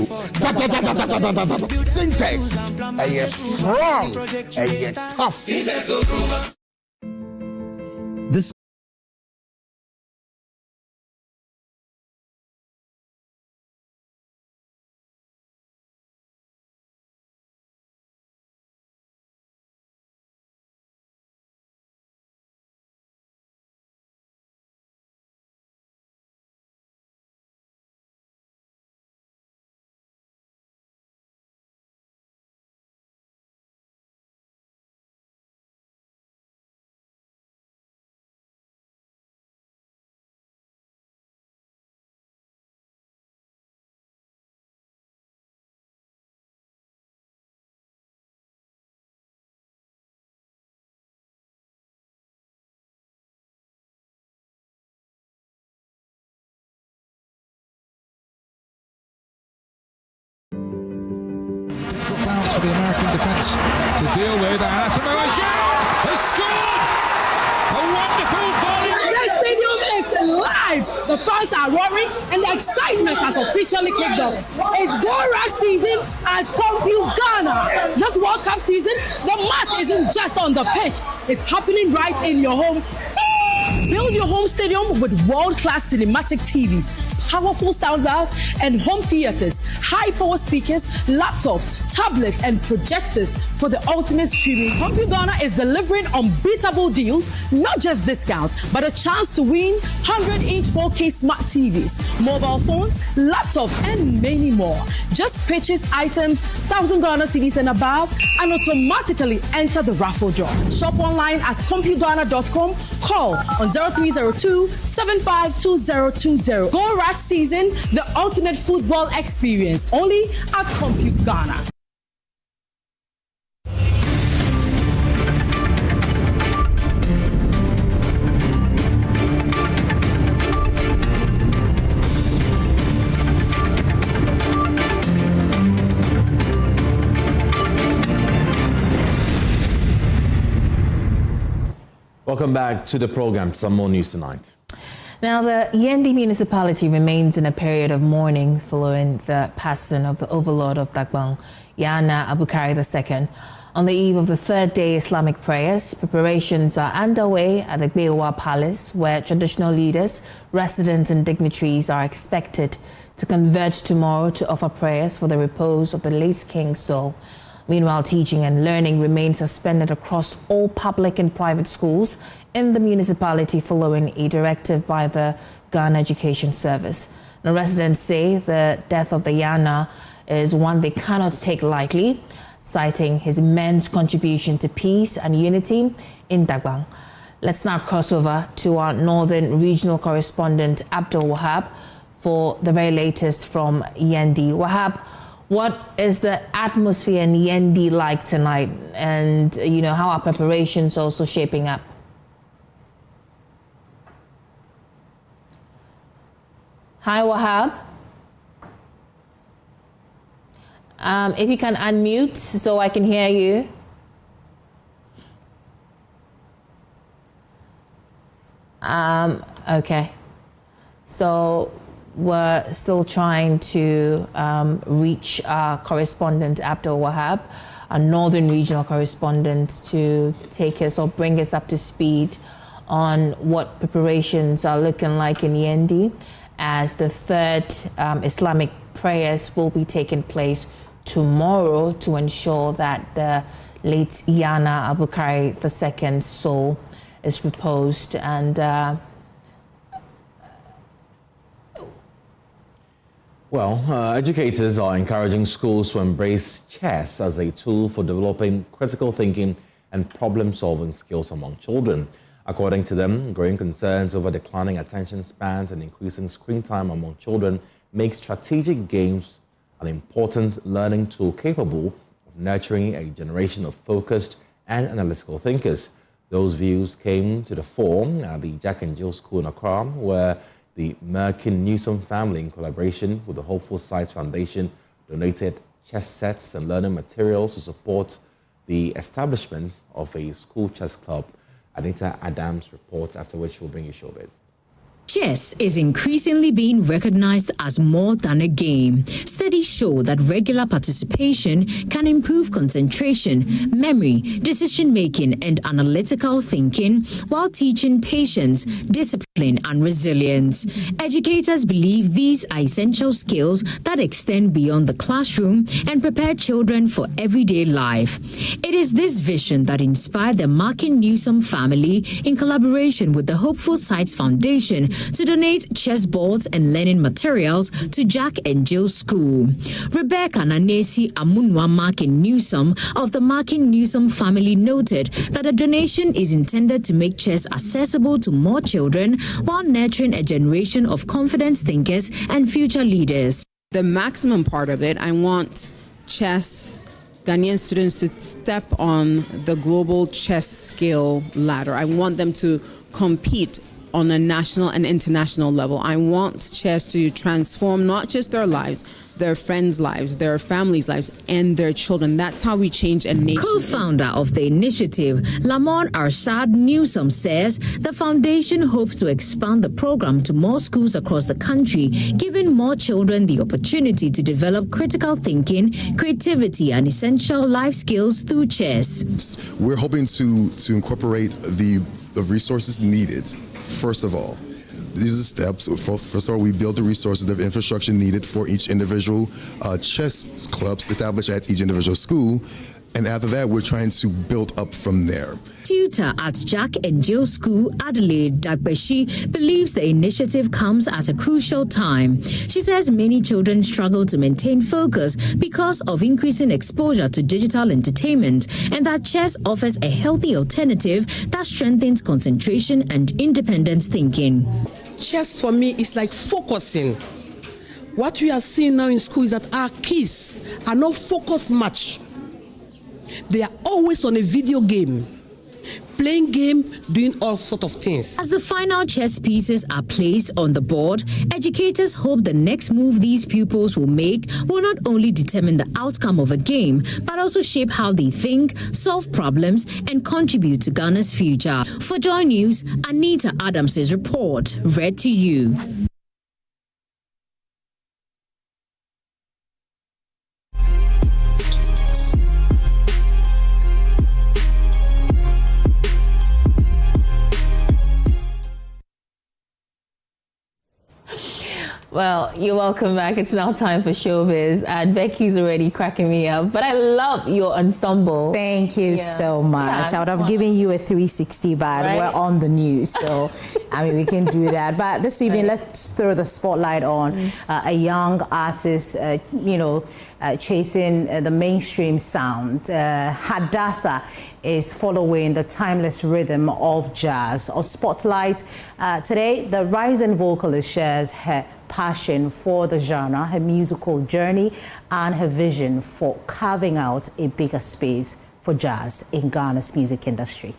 Syntex, and you're strong, and you're tough. This for the American defence to deal with, and Atamawa has scored! A wonderful volley! The stadium is live! The fans are roaring and the excitement has officially kicked off. It's goal rush season at Ghana. This World Cup season, the match isn't just on the pitch, it's happening right in your home. Build your home stadium with world-class cinematic TVs, powerful sound bars, and home theaters, high-power speakers, laptops, tablets, and projectors for the ultimate streaming. Ghana is delivering unbeatable deals, not just discounts, but a chance to win 100-inch 4K smart TVs, mobile phones, laptops, and many more. Just purchase items 1,000 Ghana cedis and above, and automatically enter the raffle draw. Shop online at CompuGhana.com. Call on 0302-752020. Go Rush season, the ultimate football experience, only at Compute Ghana. Welcome back to the program. Some more news tonight. Now, the Yendi municipality remains in a period of mourning following the passing of the overlord of Dagbang, Yana Abukari II. On the eve of the third day Islamic prayers, preparations are underway at the Gbewa Palace, where traditional leaders, residents and dignitaries are expected to converge tomorrow to offer prayers for the repose of the late king's soul. Meanwhile, teaching and learning remain suspended across all public and private schools in the municipality following a directive by the Ghana Education Service. Now, residents say the death of the Yana is one they cannot take lightly, citing his immense contribution to peace and unity in Dagbang. Let's now cross over to our northern regional correspondent, Abdul Wahab, for the very latest from Yendi. Wahab, what is the atmosphere in Yendi like tonight? And, how are preparations also shaping up? Hi, Wahab. If you can unmute so I can hear you. Okay. So we're still trying to reach our correspondent, Abdul Wahab, our northern regional correspondent, to take us or bring us up to speed on what preparations are looking like in Yendi as the third Islamic prayers will be taking place tomorrow to ensure that the late Yana Abukari II's soul is proposed. And educators are encouraging schools to embrace chess as a tool for developing critical thinking and problem-solving skills among children. According to them, growing concerns over declining attention spans and increasing screen time among children make strategic games an important learning tool capable of nurturing a generation of focused and analytical thinkers. Those views came to the fore at the Jack and Jill School in Accra, where the Newsom family, in collaboration with the Hopeful Sights Foundation, donated chess sets and learning materials to support the establishment of a school chess club. Anita Adams reports, after which we'll bring you showbiz. Chess is increasingly being recognized as more than a game. Studies show that regular participation can improve concentration, memory, decision-making, and analytical thinking while teaching patience, discipline, and resilience. Educators believe these are essential skills that extend beyond the classroom and prepare children for everyday life. It is this vision that inspired the Newsom family, in collaboration with the Hopeful Sights Foundation, to donate chess boards and learning materials to Jack and Jill School. Rebecca Nanesi Amunwa Newsom of the Newsom family noted that the donation is intended to make chess accessible to more children while nurturing a generation of confident thinkers and future leaders. The maximum part of it, I want chess Ghanaian students to step on the global chess skill ladder. I want them to compete on a national and international level. I want chess to transform not just their lives, their friends' lives, their families' lives, and their children. That's how we change a nation. Co-founder of the initiative, Lamon Arshad Newsom, says the foundation hopes to expand the program to more schools across the country, giving more children the opportunity to develop critical thinking, creativity, and essential life skills through chess. We're hoping to incorporate the resources needed. First of all, these are steps. First of all, we build the resources, the infrastructure needed for each individual chess clubs established at each individual school. And after that, we're trying to build up from there. Tutor at Jack and Jill School, Adelaide Dagbeshi, believes the initiative comes at a crucial time. She says many children struggle to maintain focus because of increasing exposure to digital entertainment, and that chess offers a healthy alternative that strengthens concentration and independent thinking. Chess for me is like focusing. What we are seeing now in school is that our kids are not focused much. They are always on a video game, playing game, doing all sorts of things. As the final chess pieces are placed on the board, educators hope the next move these pupils will make will not only determine the outcome of a game, but also shape how they think, solve problems, and contribute to Ghana's future. For Joy News, Anita Adams' report, read to you. Well, you're welcome back. It's now time for showbiz, and Becky's already cracking me up. But I love your ensemble. Thank you so much. Yeah, I would have given you a 360, but we're on the news, so I mean we can do that. But this evening, let's throw the spotlight on a young artist, chasing the mainstream sound. Hadassah is following the timeless rhythm of jazz. On Spotlight today, the rising vocalist shares her passion for the genre, her musical journey, and her vision for carving out a bigger space for jazz in Ghana's music industry.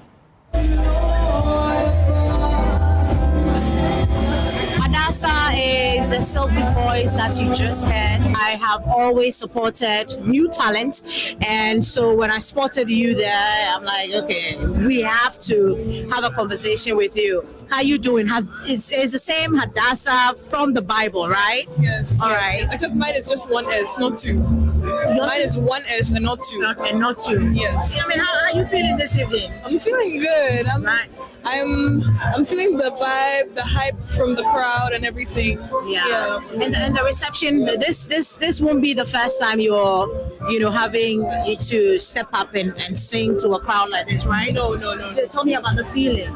Hadassah is a silky voice that you just heard. I have always supported new talent, and so when I spotted you there, I'm like, okay, we have to have a conversation with you. How you doing? It's the same Hadassah from the Bible, right? Yes. All right. Except mine is just one S, not two. Mine is one S and not two. Okay, not two. Yes. I mean, how are you feeling this evening? I'm feeling good. Right. I'm feeling the vibe, the hype from the crowd and everything. Yeah. And the reception. This won't be the first time you're having to step up and sing to a crowd like this, right? No. So tell me about the feeling.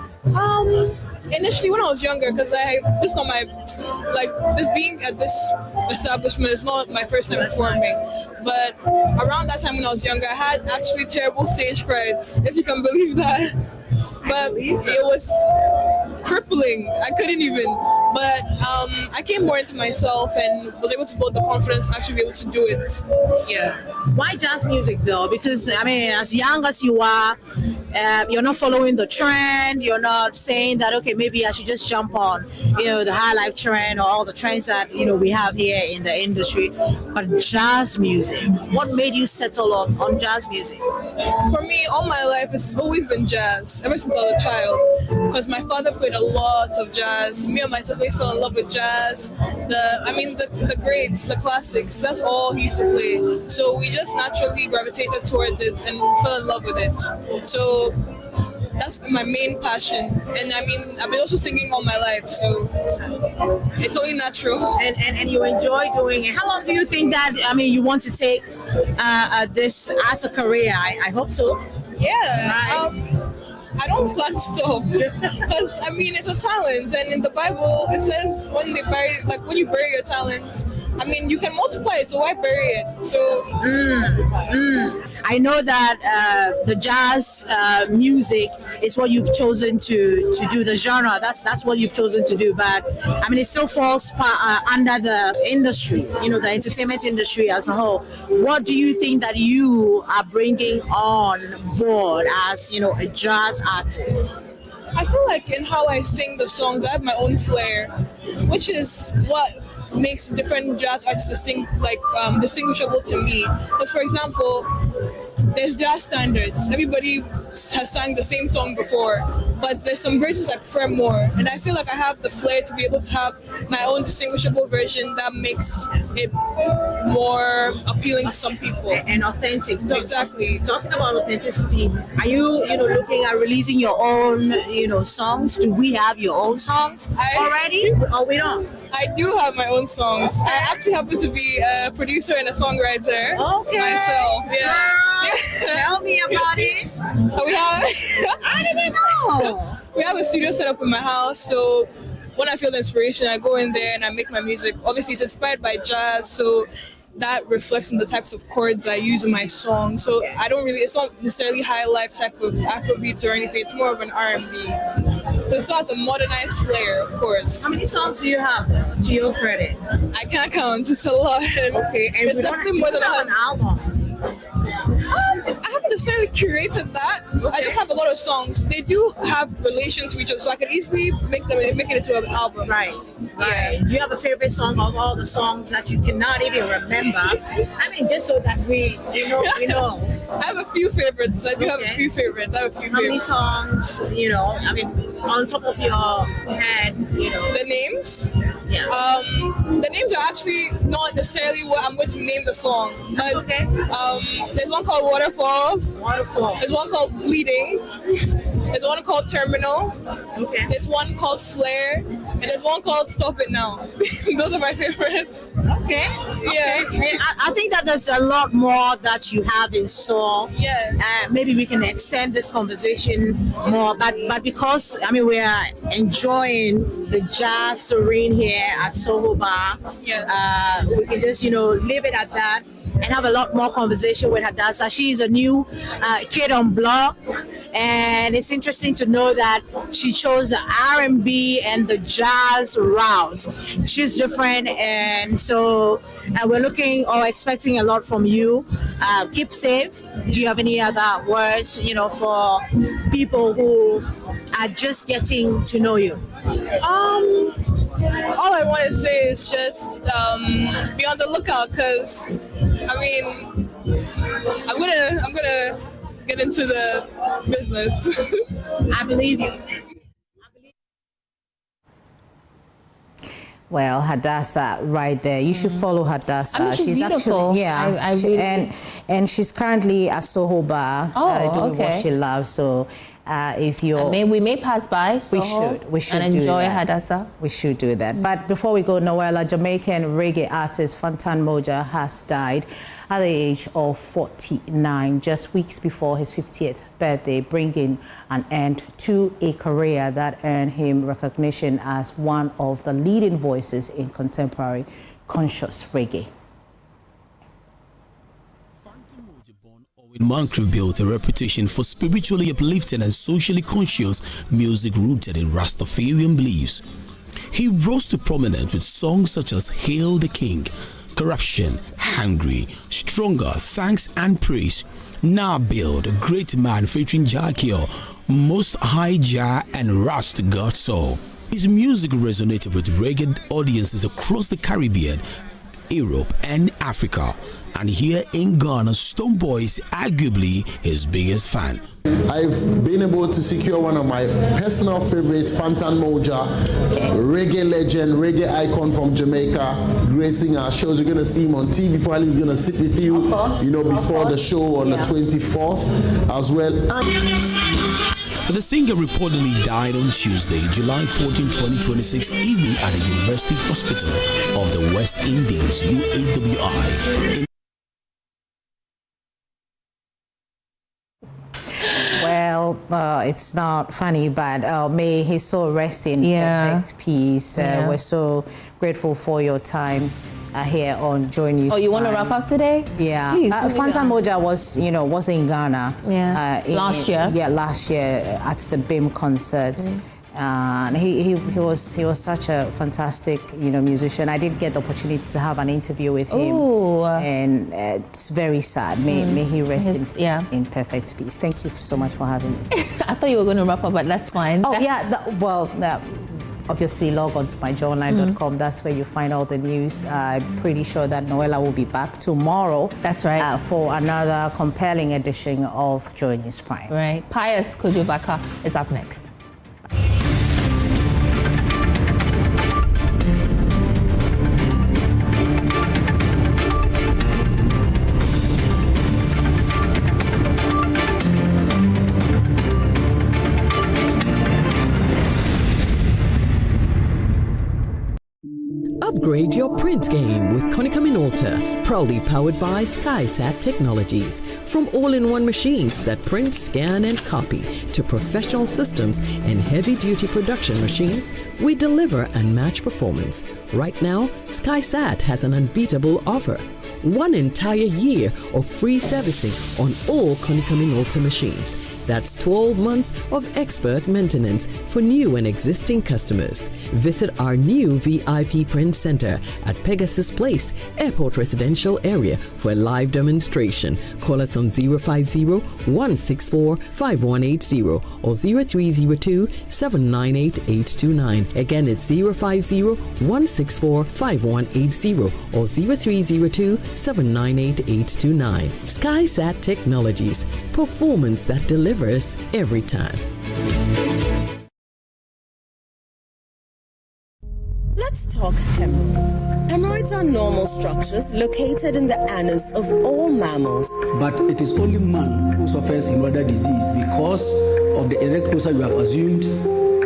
Initially, when I was younger, because this not my this being at this establishment is not my first time performing. But around that time when I was younger, I had actually terrible stage frights, if you can believe that. But it was crippling. I couldn't even. But I came more into myself and was able to build the confidence to actually be able to do it. Yeah. Why jazz music though? Because I mean, as young as you are, you're not following the trend. You're not saying that okay, maybe I should just jump on, the high life trend or all the trends that we have here in the industry. But jazz music, what made you settle on jazz music? For me, all my life, it's always been jazz, ever since I was a child. Because my father played a lot of jazz. Me and my siblings fell in love with jazz. The greats, the classics, that's all he used to play. So we just naturally gravitated towards it and fell in love with it. So that's been my main passion. And I've been also singing all my life, so it's only natural. And you enjoy doing it. How long do you think that, you want to take this as a career? I hope so. Yeah. Right. I don't plan to stop because it's a talent, and in the Bible it says when you bury your talent, you can multiply it, so why bury it? So I know that the jazz music is what you've chosen to do, the genre. That's what you've chosen to do, but it still falls under the industry, the entertainment industry as a whole. What do you think that you are bringing on board as a jazz artist? I feel like in how I sing the songs, I have my own flair, which is what makes different jazz artists distinguishable to me. Because, for example, there's jazz standards. Everybody has sang the same song before, but there's some versions I prefer more. And I feel like I have the flair to be able to have my own distinguishable version that makes it more appealing to some people. And authentic. Exactly. Talking about authenticity, are you, looking at releasing your own, songs? Do we have your own songs already? Or we don't? I do have my own songs. I actually happen to be a producer and a songwriter myself. Yeah. Tell me about it. I didn't know. We have a studio set up in my house, so when I feel the inspiration, I go in there and I make my music. Obviously, it's inspired by jazz, so that reflects in the types of chords I use in my song. So it's not necessarily high life type of Afrobeats or anything. It's more of an R&B. So it still has a modernized flair, of course. How many songs do you have, to your credit? I can't count. It's a lot. Okay, and it's definitely more than an album. I haven't necessarily curated that. Okay. I just have a lot of songs. They do have relations to each other, so I could easily make it into an album. Right. Yeah. Do you have a favorite song of all the songs that you cannot even remember? Just so that we know. I have a few favorites. I have a few favorites. How many songs, on top of your head, The names? Yeah. The names are actually not necessarily what I'm going to name the song. But okay. There's one called Waterfalls. There's one called Bleeding. There's one called Terminal. Okay. There's one called Flare. And there's one called Stop It Now. Those are my favorites. Okay. Yeah. Okay. I think that there's a lot more that you have in store. Yeah. Maybe we can extend this conversation more, but because we are enjoying the jazz serene here at Soho Bar, we can just leave it at that and have a lot more conversation with Hadassah. She's a new kid on block, and it's interesting to know that she chose the R&B and the jazz route. She's different, and so we're looking or expecting a lot from you. Keep safe. Do you have any other words, for people who are just getting to know you? All I want to say is just be on the lookout, because I'm gonna get into the business. I believe you. Well, Hadassah, right there. You should follow Hadassah. She's beautiful. Actually, and she's currently at Soho Bar doing what she loves. So If you're, we may pass by. We should and do enjoy that. Hadassa. We should do that. But before we go, Noella, Jamaican reggae artist Fantan Moja has died at the age of 49, just weeks before his 50th birthday, bringing an end to a career that earned him recognition as one of the leading voices in contemporary conscious reggae. Mankru built a reputation for spiritually uplifting and socially conscious music rooted in Rastafarian beliefs. He rose to prominence with songs such as Hail the King, Corruption, Hungry, Stronger, Thanks and Praise, Now Build, Great Man featuring Jakio, Most High Jah and Rast God Soul. His music resonated with reggae audiences across the Caribbean, Europe and Africa. And here in Ghana, Stonebwoy is arguably his biggest fan. I've been able to secure one of my personal favorites, Fantan Moja, reggae legend, reggae icon from Jamaica, gracing our shows. You're going to see him on TV. Probably he's going to sit with you, before the show on the 24th as well. The singer reportedly died on Tuesday, July 14, 2026, evening at the University Hospital of the West Indies, UAWI. Well, it's not funny, but may his soul rest in perfect peace. We're so grateful for your time here on JoyNews. Oh, you want to wrap up today? Yeah. Please, Fantan Moja was in Ghana. Yeah. Last year. Yeah, last year at the BIM concert. And he was such a fantastic musician. I didn't get the opportunity to have an interview with him, and it's very sad. May he rest in perfect peace. Thank you so much for having me. I thought you were going to wrap up, but that's fine. Oh obviously log on to myjoyonline.com. That's where you find all the news. I'm pretty sure that Noella will be back tomorrow. That's right. For another compelling edition of JoyNews Prime. Right. Pius Kujubaka is up next. Upgrade your print game with Konica Minolta, proudly powered by SkySat Technologies. From all-in-one machines that print, scan, and copy to professional systems and heavy-duty production machines, we deliver unmatched performance. Right now, SkySat has an unbeatable offer. 1 entire year of free servicing on all Konica Minolta machines. That's 12 months of expert maintenance for new and existing customers. Visit our new VIP Print Center at Pegasus Place, Airport Residential Area for a live demonstration. Call us on 050-164-5180 or 0302-798-829. Again, it's 050-164-5180 or 0302-798-829. SkySat Technologies. Performance that delivers every time. Let's talk hemorrhoids. Hemorrhoids are normal structures located in the anus of all mammals. But it is only man who suffers hemorrhoidal disease because of the erect posture you have assumed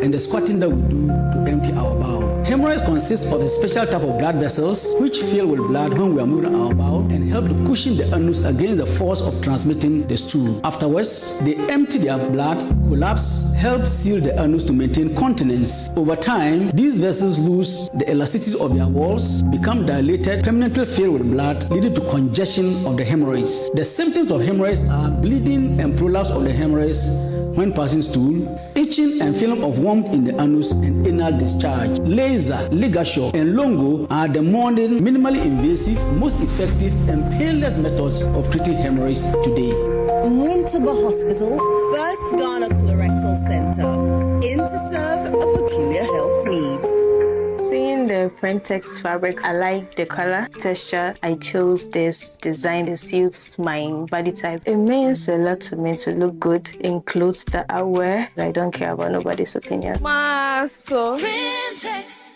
and the squatting that we do to empty our bowel. Hemorrhoids consist of a special type of blood vessels which fill with blood when we are moving our bowel and help to cushion the anus against the force of transmitting the stool. Afterwards, they empty their blood, collapse, help seal the anus to maintain continence. Over time, these vessels lose the elasticity of their walls, become dilated, permanently filled with blood, leading to congestion of the hemorrhoids. The symptoms of hemorrhoids are bleeding and prolapse of the hemorrhoids when passing stool, itching and feeling of warmth in the anus and anal discharge. Laser, ligature, and longo are the modern, minimally invasive, most effective and painless methods of treating hemorrhoids today. Mwintaba Hospital, first Ghana Colorectal Center, in to serve a peculiar health need. Seeing the Prentex fabric, I like the color, texture. I chose this design. It suits my body type. It means a lot to me to look good in clothes that I wear. I don't care about nobody's opinion. Maso. Prentex.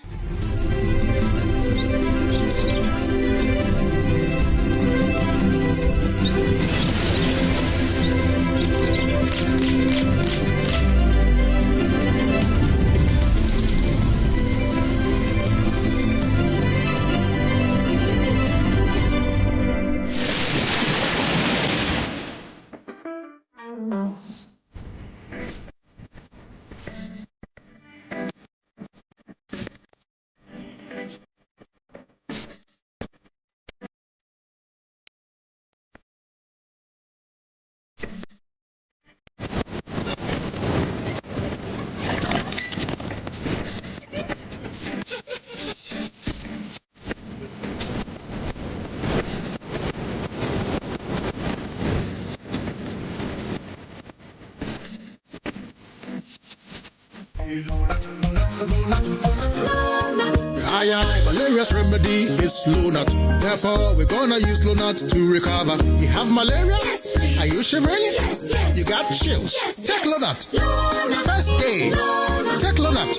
Malaria's remedy is Lonat. Therefore, we're gonna use Lonat to recover. You have malaria? Yes, please. Are you shivering? Yes, yes. You got chills? Yes, take Lonat. Lonat. First day, Lonat. Take Lonat.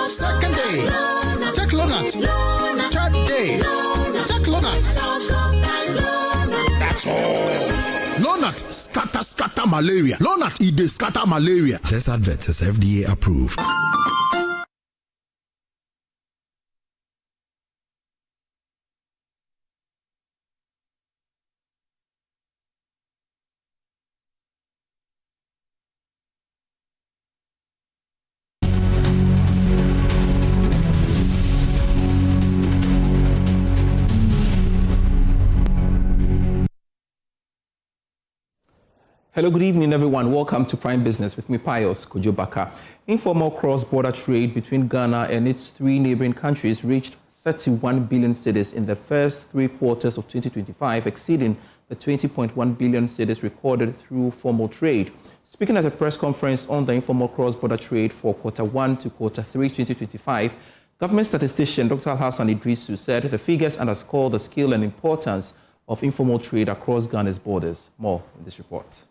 Second day, Lonat. Take Lonat. Lonat. Third day, Lonat. Take Lonat. That's all. Lonat scatter malaria. Lonat ide scatter malaria. This advert is FDA approved. Hello, good evening, everyone. Welcome to Prime Business with me, Pius Kujobaka. Informal cross-border trade between Ghana and its 3 neighboring countries reached 31 billion cedis in the first 3 quarters of 2025, exceeding the 20.1 billion cedis recorded through formal trade. Speaking at a press conference on the informal cross-border trade for Q1 to Q3 2025, government statistician Dr. Hassan Idrisu said the figures underscore the scale and importance of informal trade across Ghana's borders. More in this report.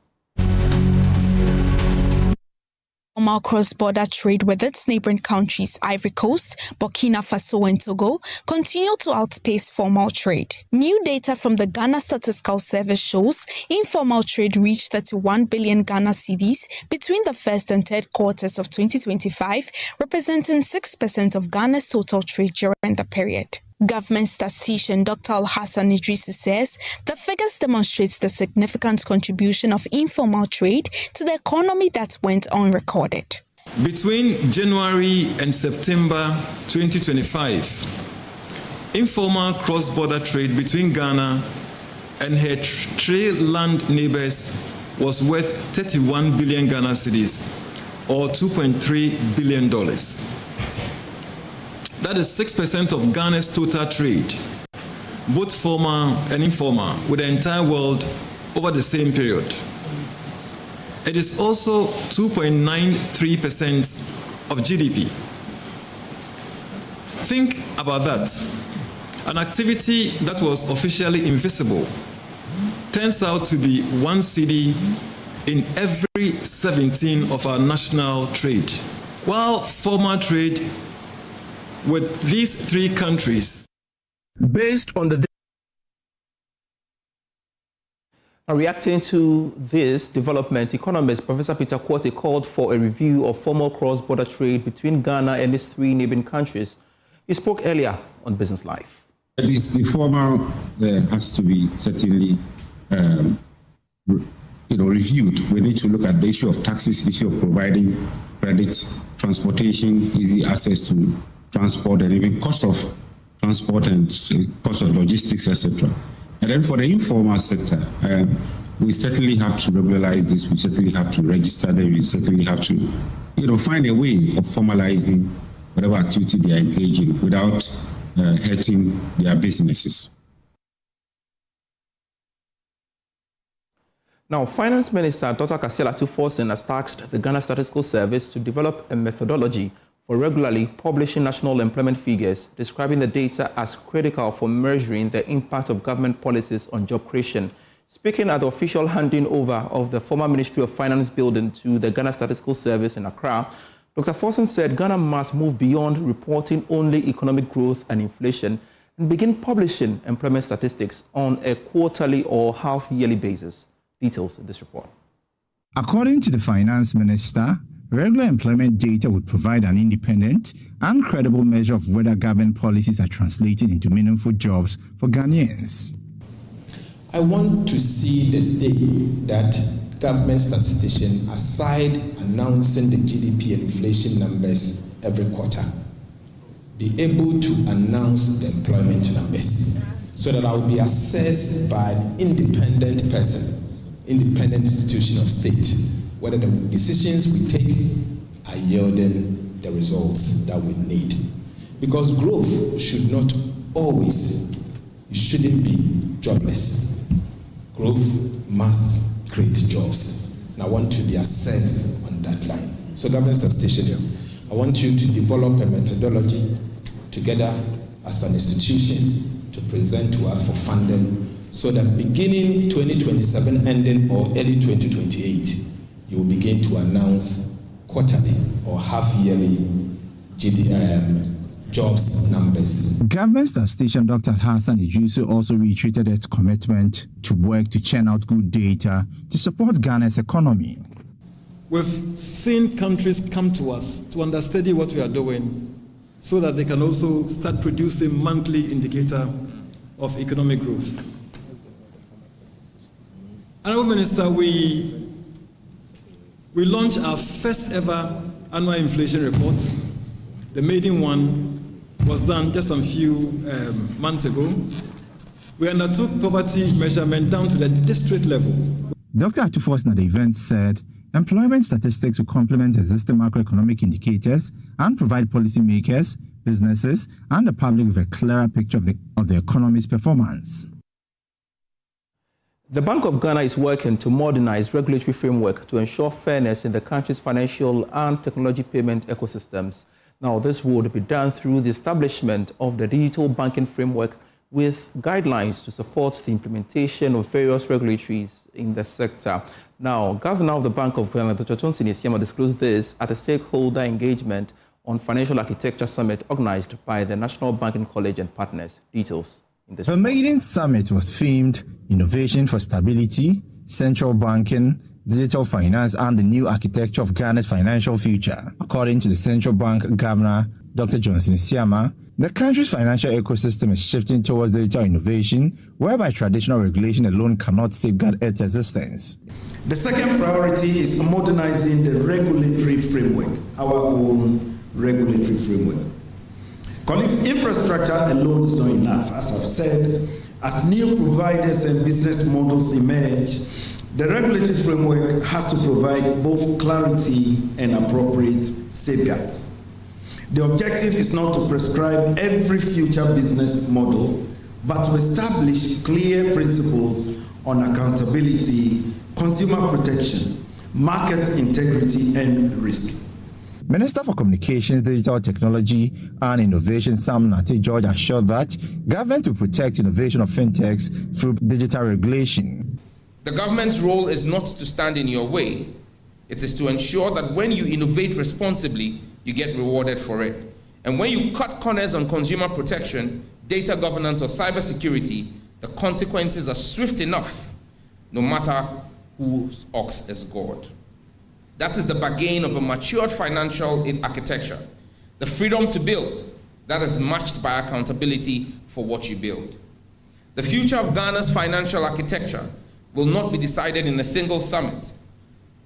Informal cross-border trade with its neighboring countries, Ivory Coast, Burkina Faso and Togo, continue to outpace formal trade. New data from the Ghana Statistical Service shows informal trade reached 31 billion Ghana cedis between the first and third quarters of 2025, representing 6% of Ghana's total trade during the period. Government statistician Dr. Hassan Idrisu says the figures demonstrate the significant contribution of informal trade to the economy that went unrecorded. Between January and September 2025, informal cross-border trade between Ghana and her trade land neighbors was worth 31 billion Ghana cedis, or $2.3 billion. That is 6% of Ghana's total trade, both formal and informal, with the entire world over the same period. It is also 2.93% of GDP. Think about that. An activity that was officially invisible turns out to be 1 cedi in every 17 of our national trade, while formal trade with these 3 countries. Based on the Reacting to this development, economist Professor Peter Quartey called for a review of formal cross-border trade between Ghana and its 3 neighboring countries. He spoke earlier on Business Live. The formal has to be certainly reviewed. We need to look at the issue of taxes, the issue of providing credit, transportation, easy access to transport, and even cost of transport and cost of logistics, etc. And then for the informal sector, we certainly have to regularize this. We certainly have to register them. We certainly have to, find a way of formalizing whatever activity they are engaging without hurting their businesses. Now, Finance Minister Dr. Kasiel Atuforsen has tasked the Ghana Statistical Service to develop a methodology for regularly publishing national employment figures, describing the data as critical for measuring the impact of government policies on job creation. Speaking at the official handing over of the former Ministry of Finance building to the Ghana Statistical Service in Accra, Dr. Forsen said Ghana must move beyond reporting only economic growth and inflation and begin publishing employment statistics on a quarterly or half-yearly basis. Details in this report. According to the Finance Minister, regular employment data would provide an independent and credible measure of whether government policies are translated into meaningful jobs for Ghanaians. I want to see the day that government statistician, aside announcing the GDP and inflation numbers every quarter, be able to announce the employment numbers so that I will be assessed by an independent person, independent institution of state, whether the decisions we take are yielding the results that we need. Because growth should not always, it shouldn't be jobless. Growth must create jobs. And I want to be assessed on that line. So government statistician, I want you to develop a methodology to together as an institution to present to us for funding, so that beginning 2027 ending or early 2028, you will begin to announce quarterly or half-yearly jobs numbers. Government statistician Dr. Hassan Ijusu also reiterated its commitment to work to churn out good data to support Ghana's economy. We've seen countries come to us to understudy what we are doing so that they can also start producing monthly indicator of economic growth. Honourable Minister, we launched our first ever annual inflation report. The maiden one was done just a few months ago. We undertook poverty measurement down to the district level. Dr. Akufo-Addo at the event said employment statistics will complement existing macroeconomic indicators and provide policymakers, businesses, and the public with a clearer picture of the economy's performance. The Bank of Ghana is working to modernize regulatory framework to ensure fairness in the country's financial and technology payment ecosystems. Now, this would be done through the establishment of the digital banking framework with guidelines to support the implementation of various regulatories in the sector. Now, Governor of the Bank of Ghana, Dr. Tonsin Isiama, disclosed this at a stakeholder engagement on Financial Architecture Summit organized by the National Banking College and partners. Details in this. The maiden summit was themed Innovation for Stability, Central Banking, Digital Finance, and the New Architecture of Ghana's Financial Future. According to the Central Bank Governor, Dr. Tonsin Isiama, the country's financial ecosystem is shifting towards digital innovation, whereby traditional regulation alone cannot safeguard its existence. The second priority is modernizing the regulatory framework, our own regulatory framework. Colleagues, infrastructure alone is not enough. As I've said, as new providers and business models emerge, the regulatory framework has to provide both clarity and appropriate safeguards. The objective is not to prescribe every future business model, but to establish clear principles on accountability, consumer protection, market integrity, and risk. Minister for Communications, Digital Technology and Innovation, Sam Nate George, assured that government will protect innovation of fintechs through digital regulation. The government's role is not to stand in your way. It is to ensure that when you innovate responsibly, you get rewarded for it. And when you cut corners on consumer protection, data governance, or cybersecurity, the consequences are swift enough, no matter whose ox is gored. That is the bargain of a matured financial architecture. The freedom to build that is matched by accountability for what you build. The future of Ghana's financial architecture will not be decided in a single summit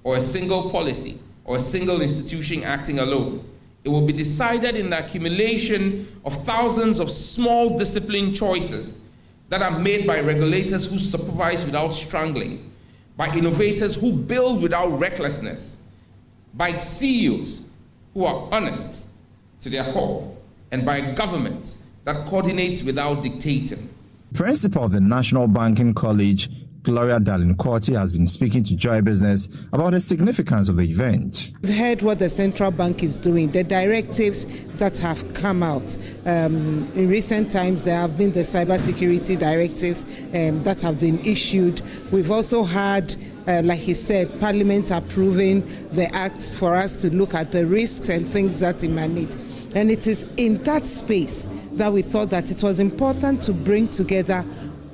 or a single policy or a single institution acting alone. It will be decided in the accumulation of thousands of small disciplined choices that are made by regulators who supervise without strangling, by innovators who build without recklessness, by CEOs who are honest to their core, and by a government that coordinates without dictating. Principal of the National Banking College, Gloria Dalinkwati, has been speaking to Joy Business about the significance of the event. We've heard what the central bank is doing, the directives that have come out. In recent times, there have been the cybersecurity directives that have been issued. We've also had, like he said, Parliament approving the acts for us to look at the risks and things that emanate. And it is in that space that we thought that it was important to bring together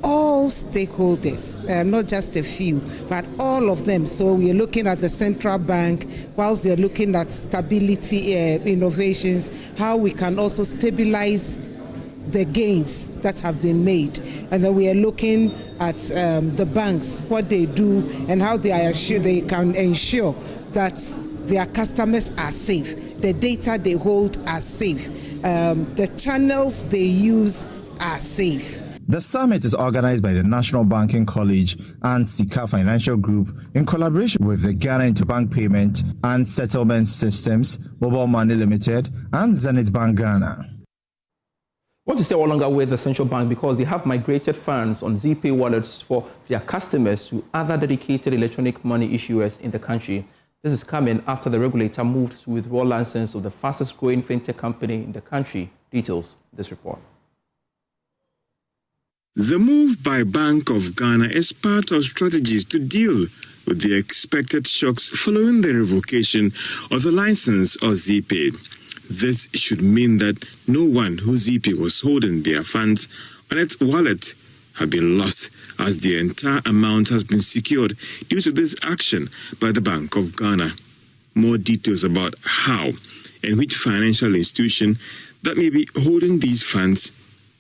all stakeholders, not just a few, but all of them. So we are looking at the central bank, whilst they're looking at stability, innovations, how we can also stabilize the gains that have been made. And then we are looking at the banks, what they do, and how they can ensure that their customers are safe, the data they hold are safe, the channels they use are safe. The summit is organized by the National Banking College and Sika Financial Group in collaboration with the Ghana Interbank Payment and Settlement Systems, Mobile Money Limited, and Zenith Bank Ghana. I want to stay all longer with the central bank because they have migrated funds on ZPay wallets for their customers to other dedicated electronic money issuers in the country. This is coming after the regulator moved to withdraw license of the fastest growing fintech company in the country. Details this report. The move by Bank of Ghana is part of strategies to deal with the expected shocks following the revocation of the license of ZPay. This should mean that no one who ZPay was holding their funds on its wallet have been lost, as the entire amount has been secured due to this action by the Bank of Ghana. More details about how and which financial institution that may be holding these funds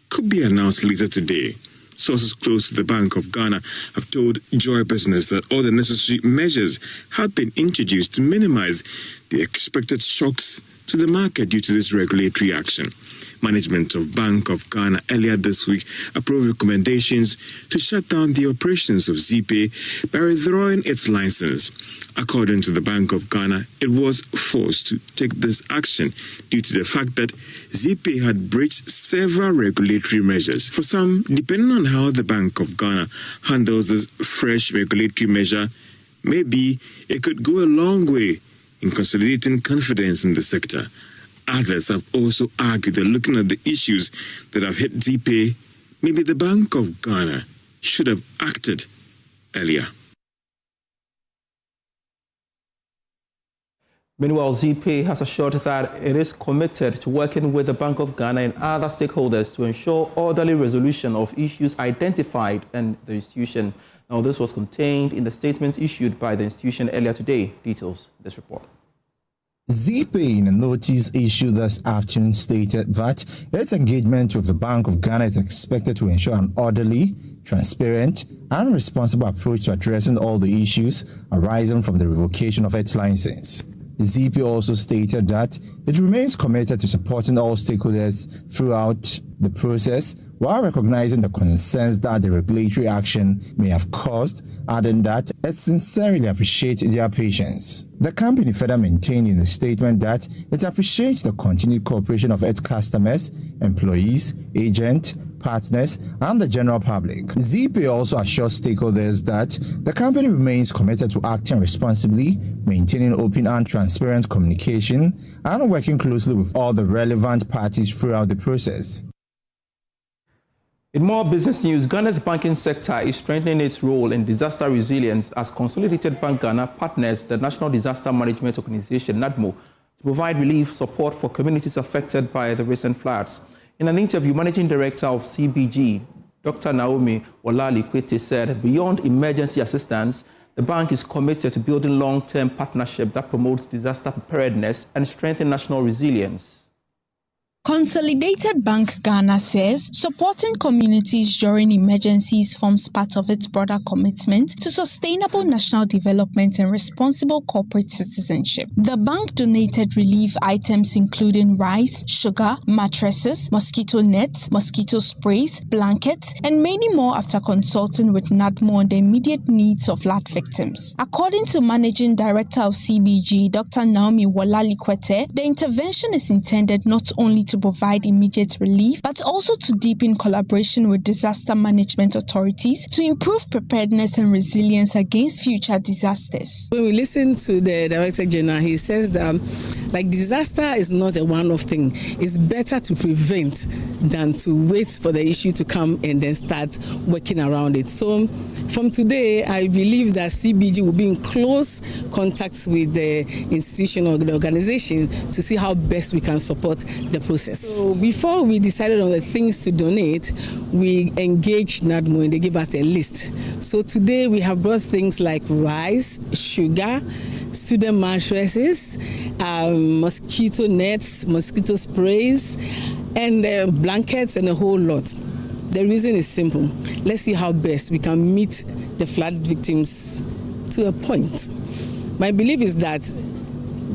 could be announced later today. Sources close to the Bank of Ghana have told Joy Business that all the necessary measures have been introduced to minimize the expected shocks to the market due to this regulatory action. Management of Bank of Ghana earlier this week approved recommendations to shut down the operations of ZPay by withdrawing its license. According to the Bank of Ghana, it was forced to take this action due to the fact that ZPay had breached several regulatory measures. For some, depending on how the Bank of Ghana handles this fresh regulatory measure, maybe it could go a long way in consolidating confidence in the sector. Others have also argued that looking at the issues that have hit ZPay, maybe the Bank of Ghana should have acted earlier. Meanwhile, ZPay has assured that it is committed to working with the Bank of Ghana and other stakeholders to ensure orderly resolution of issues identified in the institution. Now, this was contained in the statement issued by the institution earlier today. Details this report. ZPay, in a notice issued this afternoon, stated that its engagement with the Bank of Ghana is expected to ensure an orderly, transparent, and responsible approach to addressing all the issues arising from the revocation of its license. ZPay also stated that it remains committed to supporting all stakeholders throughout the process while recognizing the concerns that the regulatory action may have caused, adding that it sincerely appreciates their patience. The company further maintained in the statement that it appreciates the continued cooperation of its customers, employees, agents, partners, and the general public. ZPay also assures stakeholders that the company remains committed to acting responsibly, maintaining open and transparent communication, and working closely with all the relevant parties throughout the process. In more business news, Ghana's banking sector is strengthening its role in disaster resilience as Consolidated Bank Ghana partners the National Disaster Management Organization, NADMO, to provide relief support for communities affected by the recent floods. In an interview, Managing Director of CBG, Dr. Naomi Wolali-Kwete, said beyond emergency assistance, the bank is committed to building long-term partnership that promotes disaster preparedness and strengthens national resilience. Consolidated Bank Ghana says supporting communities during emergencies forms part of its broader commitment to sustainable national development and responsible corporate citizenship. The bank donated relief items including rice, sugar, mattresses, mosquito nets, mosquito sprays, blankets, and many more after consulting with NADMO on the immediate needs of flood victims. According to Managing Director of CBG, Dr. Naomi Wolali-Kwete, the intervention is intended not only to provide immediate relief, but also to deepen collaboration with disaster management authorities to improve preparedness and resilience against future disasters. When we listen to the Director General, he says that disaster is not a one-off thing. It's better to prevent than to wait for the issue to come and then start working around it. So from today, I believe that CBG will be in close contact with the institution or the organization to see how best we can support the process. So before we decided on the things to donate, we engaged NADMO and they gave us a list. So today we have brought things like rice, sugar, student mattresses, mosquito nets, mosquito sprays, and blankets, and a whole lot. The reason is simple. Let's see how best we can meet the flood victims to a point. My belief is that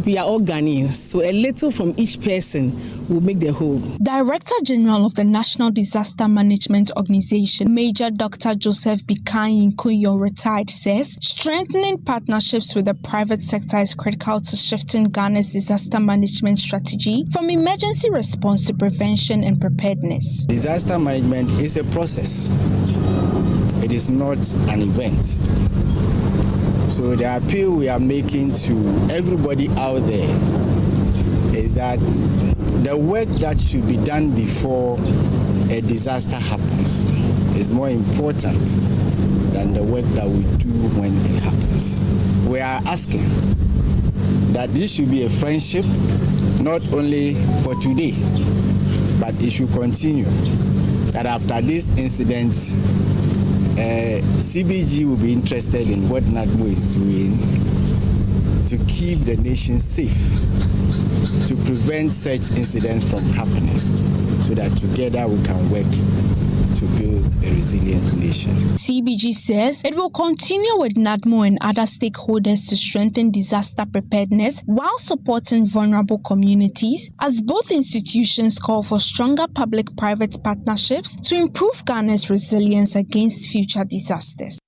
we are all Ghanaians, so a little from each person will make the whole. Director General of the National Disaster Management Organization, Major Dr. Joseph Bikayin Kunyo, retired, says strengthening partnerships with the private sector is critical to shifting Ghana's disaster management strategy from emergency response to prevention and preparedness. Disaster management is a process. It is not an event. So the appeal we are making to everybody out there is that the work that should be done before a disaster happens is more important than the work that we do when it happens. We are asking that this should be a friendship, not only for today, but it should continue. That after this incident, CBG will be interested in what NADMO is doing to keep the nation safe, to prevent such incidents from happening, so that together we can work to build a resilient nation. CBG says it will continue with NADMO and other stakeholders to strengthen disaster preparedness while supporting vulnerable communities, as both institutions call for stronger public-private partnerships to improve Ghana's resilience against future disasters.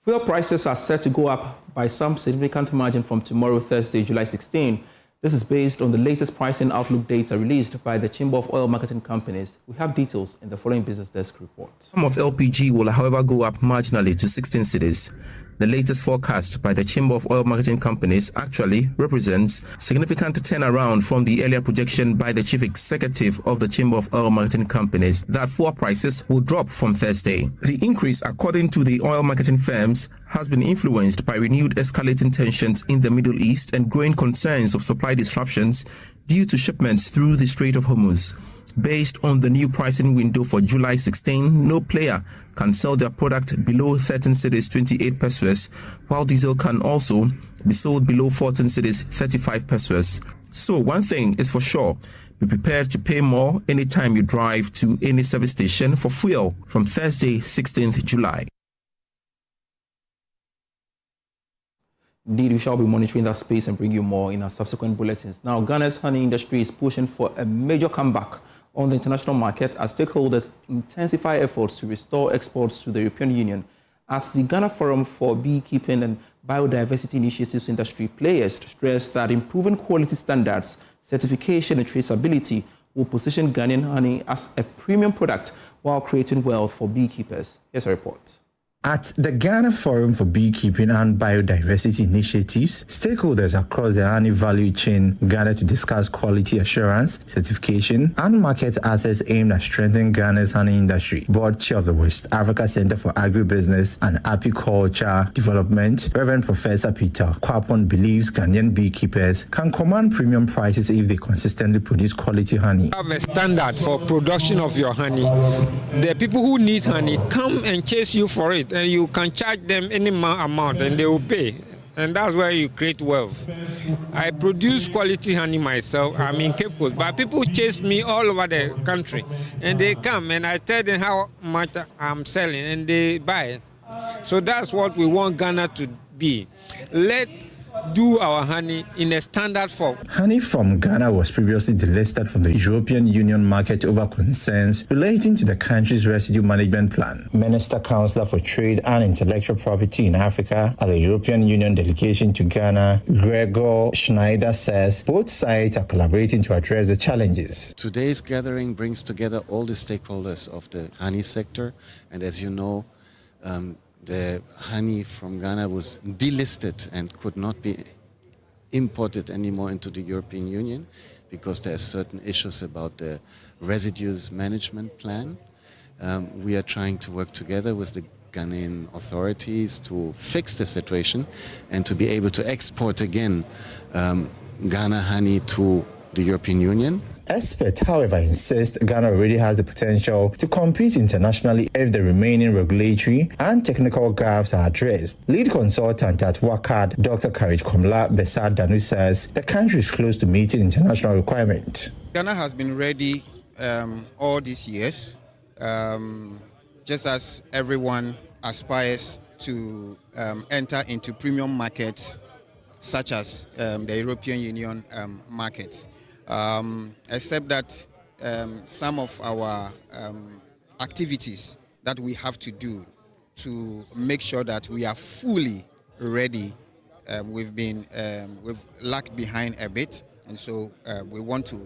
Fuel prices are set to go up by some significant margin from tomorrow, Thursday, July 16. This is based on the latest pricing outlook data released by the Chamber of Oil Marketing Companies. We have details in the following Business Desk report. Some of LPG will, however, go up marginally to 16 cedis. The latest forecast by the Chamber of Oil Marketing Companies actually represents significant turnaround from the earlier projection by the Chief Executive of the Chamber of Oil Marketing Companies that fuel prices will drop from Thursday. The increase, according to the oil marketing firms, has been influenced by renewed escalating tensions in the Middle East and growing concerns of supply disruptions due to shipments through the Strait of Hormuz. Based on the new pricing window for July 16, no player can sell their product below 13 cedis 28 pesos, while diesel can also be sold below 14 cedis 35 pesos. So one thing is for sure, be prepared to pay more anytime you drive to any service station for fuel from Thursday, 16th July. Indeed, we shall be monitoring that space and bring you more in our subsequent bulletins. Now, Ghana's honey industry is pushing for a major comeback on the international market as stakeholders intensify efforts to restore exports to the European Union. At the Ghana Forum for Beekeeping and Biodiversity Initiatives industry, players stress that improving quality standards, certification and traceability will position Ghanaian honey as a premium product while creating wealth for beekeepers. Here's a report. At the Ghana Forum for Beekeeping and Biodiversity Initiatives, stakeholders across the honey value chain gathered to discuss quality assurance, certification, and market access aimed at strengthening Ghana's honey industry. Board Chair of the West Africa Center for Agribusiness and Apiculture Development, Reverend Professor Peter Kwapon, believes Ghanaian beekeepers can command premium prices if they consistently produce quality honey. Have a standard for production of your honey. The people who need honey come and chase you for it, and you can charge them any amount and they will pay, and that's where you create wealth. I produce quality honey myself. I'm in Cape Coast, but people chase me all over the country, and they come and I tell them how much I'm selling and they buy it. So that's what we want Ghana to be. Let do our honey in a standard form. Honey from Ghana was previously delisted from the European Union market over concerns relating to the country's residue management plan. Minister Councillor for Trade and Intellectual Property in Africa at the European Union delegation to Ghana, Gregor Schneider, says both sides are collaborating to address the challenges. Today's gathering brings together all the stakeholders of the honey sector, and as you know, the honey from Ghana was delisted and could not be imported anymore into the European Union because there are certain issues about the residues management plan. We are trying to work together with the Ghanaian authorities to fix the situation and to be able to export again Ghana honey to the European Union. Experts, however, insist Ghana already has the potential to compete internationally if the remaining regulatory and technical gaps are addressed. Lead consultant at WACAD, Dr. Kharyne Besad-Danu, says the country is close to meeting international requirements. Ghana has been ready all these years, just as everyone aspires to enter into premium markets such as the European Union markets. Except that some of our activities that we have to do to make sure that we are fully ready, we've lagged behind a bit. And so we want to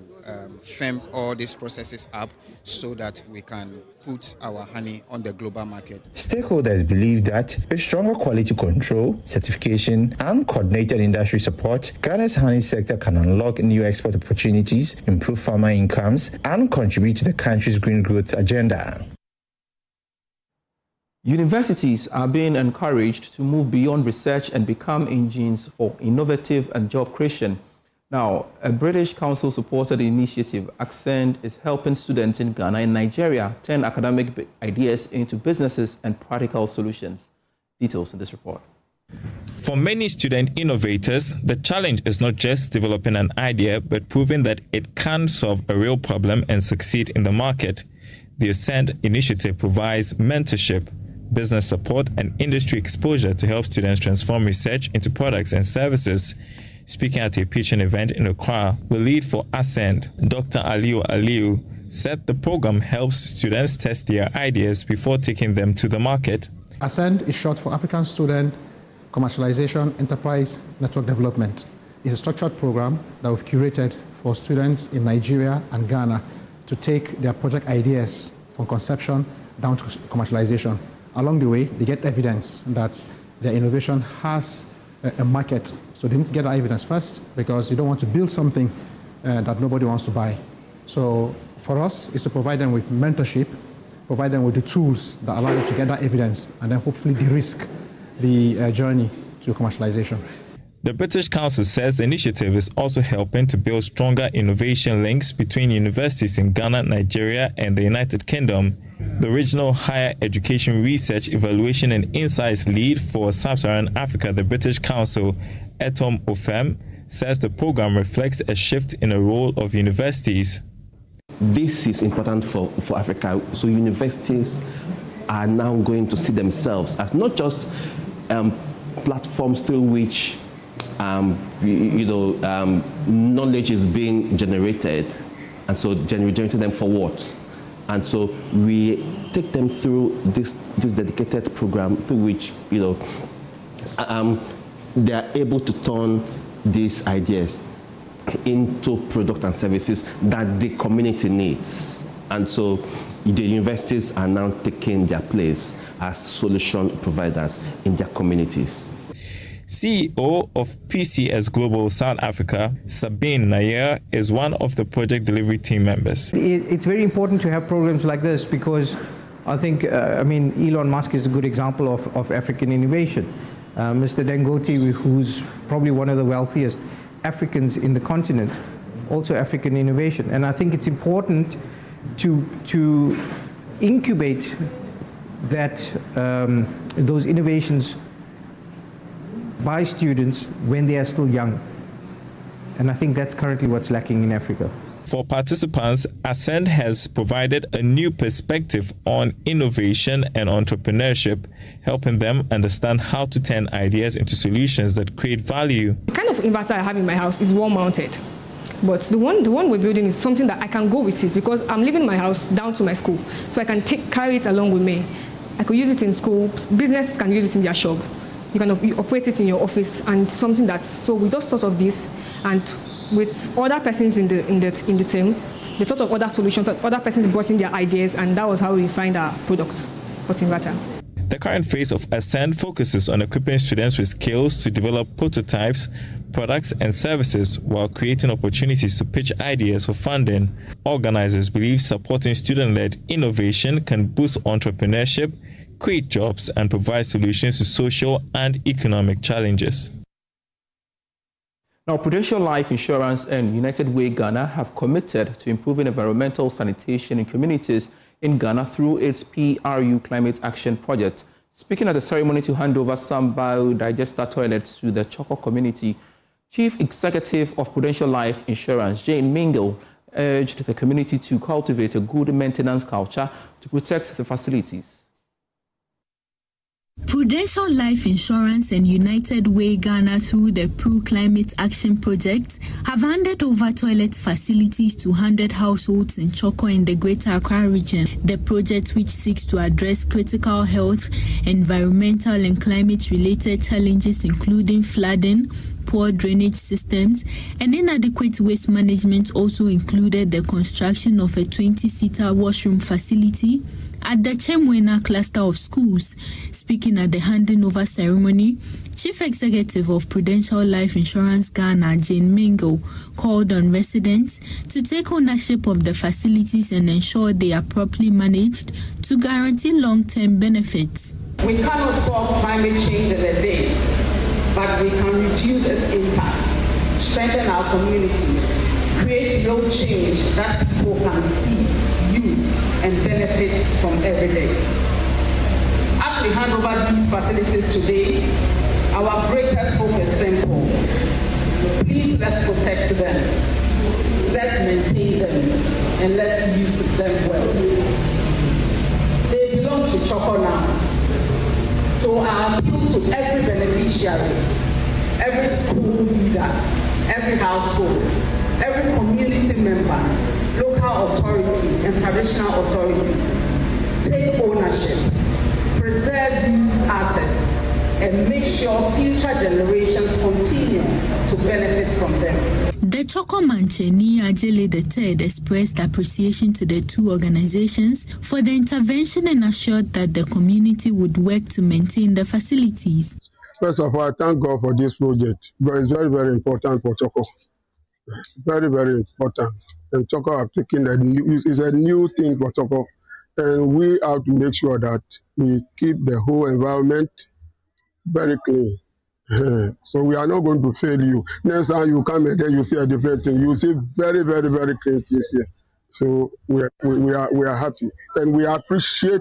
firm all these processes up so that we can put our honey on the global market. Stakeholders believe that with stronger quality control, certification, and coordinated industry support, Ghana's honey sector can unlock new export opportunities, improve farmer incomes, and contribute to the country's green growth agenda. Universities are being encouraged to move beyond research and become engines for innovative and job creation. Now, a British Council-supported initiative, Accent, is helping students in Ghana and Nigeria turn academic ideas into businesses and practical solutions. Details in this report. For many student innovators, the challenge is not just developing an idea, but proving that it can solve a real problem and succeed in the market. The Accent initiative provides mentorship, business support, and industry exposure to help students transform research into products and services. Speaking at a pitching event in Accra, the lead for Accent, Dr. Aliu, said the program helps students test their ideas before taking them to the market. Accent is short for African Student Commercialization Enterprise Network Development. It's a structured program that we've curated for students in Nigeria and Ghana to take their project ideas from conception down to commercialization. Along the way, they get evidence that their innovation has a market. So they need to get that evidence first, because you don't want to build something that nobody wants to buy. So for us, is to provide them with mentorship, provide them with the tools that allow them to get that evidence, and then hopefully de-risk the journey to commercialization. The British Council says the initiative is also helping to build stronger innovation links between universities in Ghana, Nigeria, and the United Kingdom. The Regional Higher Education Research, Evaluation and Insights Lead for Sub-Saharan Africa, the British Council, Etom Ofem, says the program reflects a shift in the role of universities. This is important for Africa. So universities are now going to see themselves as not just platforms through which knowledge is being generated, and so generating them for what? And so we take them through this dedicated program through which they are able to turn these ideas into products and services that the community needs. And so the universities are now taking their place as solution providers in their communities. CEO of PCS Global South Africa, Sabine Nair, is one of the project delivery team members. It's very important to have programs like this because I think, Elon Musk is a good example of African innovation. Mr. Dangote, who's probably one of the wealthiest Africans in the continent, also African innovation. And I think it's important to incubate that those innovations by students when they are still young. And I think that's currently what's lacking in Africa. For participants, Accent has provided a new perspective on innovation and entrepreneurship, helping them understand how to turn ideas into solutions that create value. The kind of inverter I have in my house is wall-mounted. But the one we're building is something that I can go with it because I'm leaving my house down to my school. So I can carry it along with me. I could use it in school. Businesses can use it in their shop. You can operate it in your office, and something that's so we just thought of this, and with other persons in the team, they thought of other solutions. Other persons brought in their ideas, and that was how we find our products for inverter. The current phase of Accent focuses on equipping students with skills to develop prototypes, products, and services while creating opportunities to pitch ideas for funding. Organizers believe supporting student-led innovation can boost entrepreneurship, create jobs, and provide solutions to social and economic challenges. Now, Prudential Life Insurance and United Way Ghana have committed to improving environmental sanitation in communities in Ghana through its PRU Climate Action Project. Speaking at the ceremony to hand over some biodigester toilets to the Choko community, Chief Executive of Prudential Life Insurance, Jane Mingle, urged the community to cultivate a good maintenance culture to protect the facilities. Prudential Life Insurance and United Way Ghana through the PRU Climate Action Project have handed over toilet facilities to 100 households in Choko in the Greater Accra region. The project, which seeks to address critical health, environmental and climate-related challenges including flooding, poor drainage systems and inadequate waste management also included the construction of a 20-seater washroom facility at the Chemwena cluster of schools. Speaking at the handing over ceremony, Chief Executive of Prudential Life Insurance Ghana, Jane Mengo, called on residents to take ownership of the facilities and ensure they are properly managed to guarantee long-term benefits. We cannot solve climate change in a day, but we can reduce its impact, strengthen our communities, create real change that people can see, use, and benefit from every day. As we hand over these facilities today, our greatest hope is simple. Please, let's protect them, let's maintain them, and let's use them well. They belong to Choco now. So I appeal to every beneficiary, every school leader, every household, every community member, local authorities and traditional authorities. Take ownership, preserve these assets, and make sure future generations continue to benefit from them. The Choko Mancheni Ajele III expressed appreciation to the two organizations for the intervention and assured that the community would work to maintain the facilities. First of all, I thank God for this project, because it's very, very important for Choko. It's very, very important. And Choko have taken it's a new thing for Choko. And we have to make sure that we keep the whole environment very clean. So we are not going to fail you. Next time you come and then you see a different thing. You see very, very, very clean things here. So we are happy. And we appreciate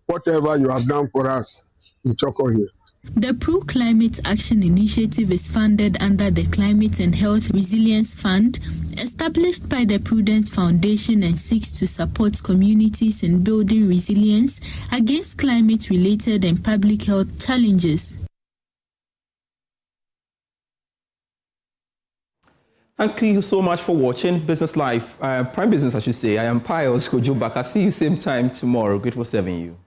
whatever you have done for us in Choko here. The Pro-Climate Action Initiative is funded under the Climate and Health Resilience Fund, established by the Prudence Foundation, and seeks to support communities in building resilience against climate-related and public health challenges. Thank you so much for watching Business Live, Prime Business, I should say. I am Pius Kojubaka. See you same time tomorrow. Grateful serving you.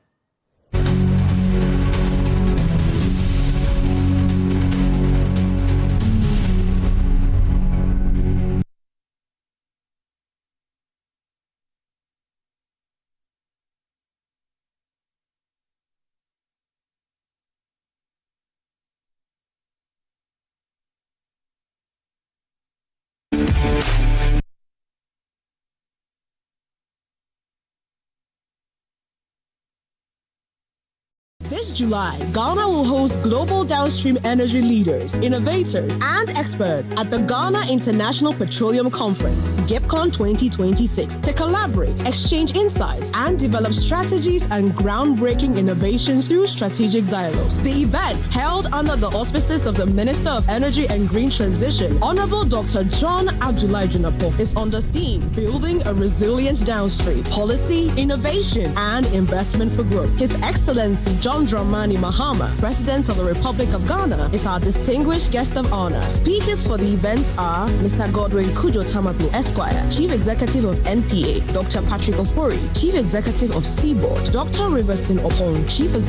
This July, Ghana will host global downstream energy leaders, innovators, and experts at the Ghana International Petroleum Conference, GIPCON 2026, to collaborate, exchange insights, and develop strategies and groundbreaking innovations through strategic dialogues. The event, held under the auspices of the Minister of Energy and Green Transition, Honorable Dr. John Abdullahi Junapo, is on the theme, Building a Resilient Downstream, Policy, Innovation, and Investment for Growth. His Excellency John Dramani Mahama, President of the Republic of Ghana, is our distinguished guest of honor. Speakers for the event are Mr. Godwin Kujo Tamatu Esquire, Chief Executive of NPA, Dr. Patrick Ofori, Chief Executive of Seaboard, Dr. Riverson Opon, Chief Executive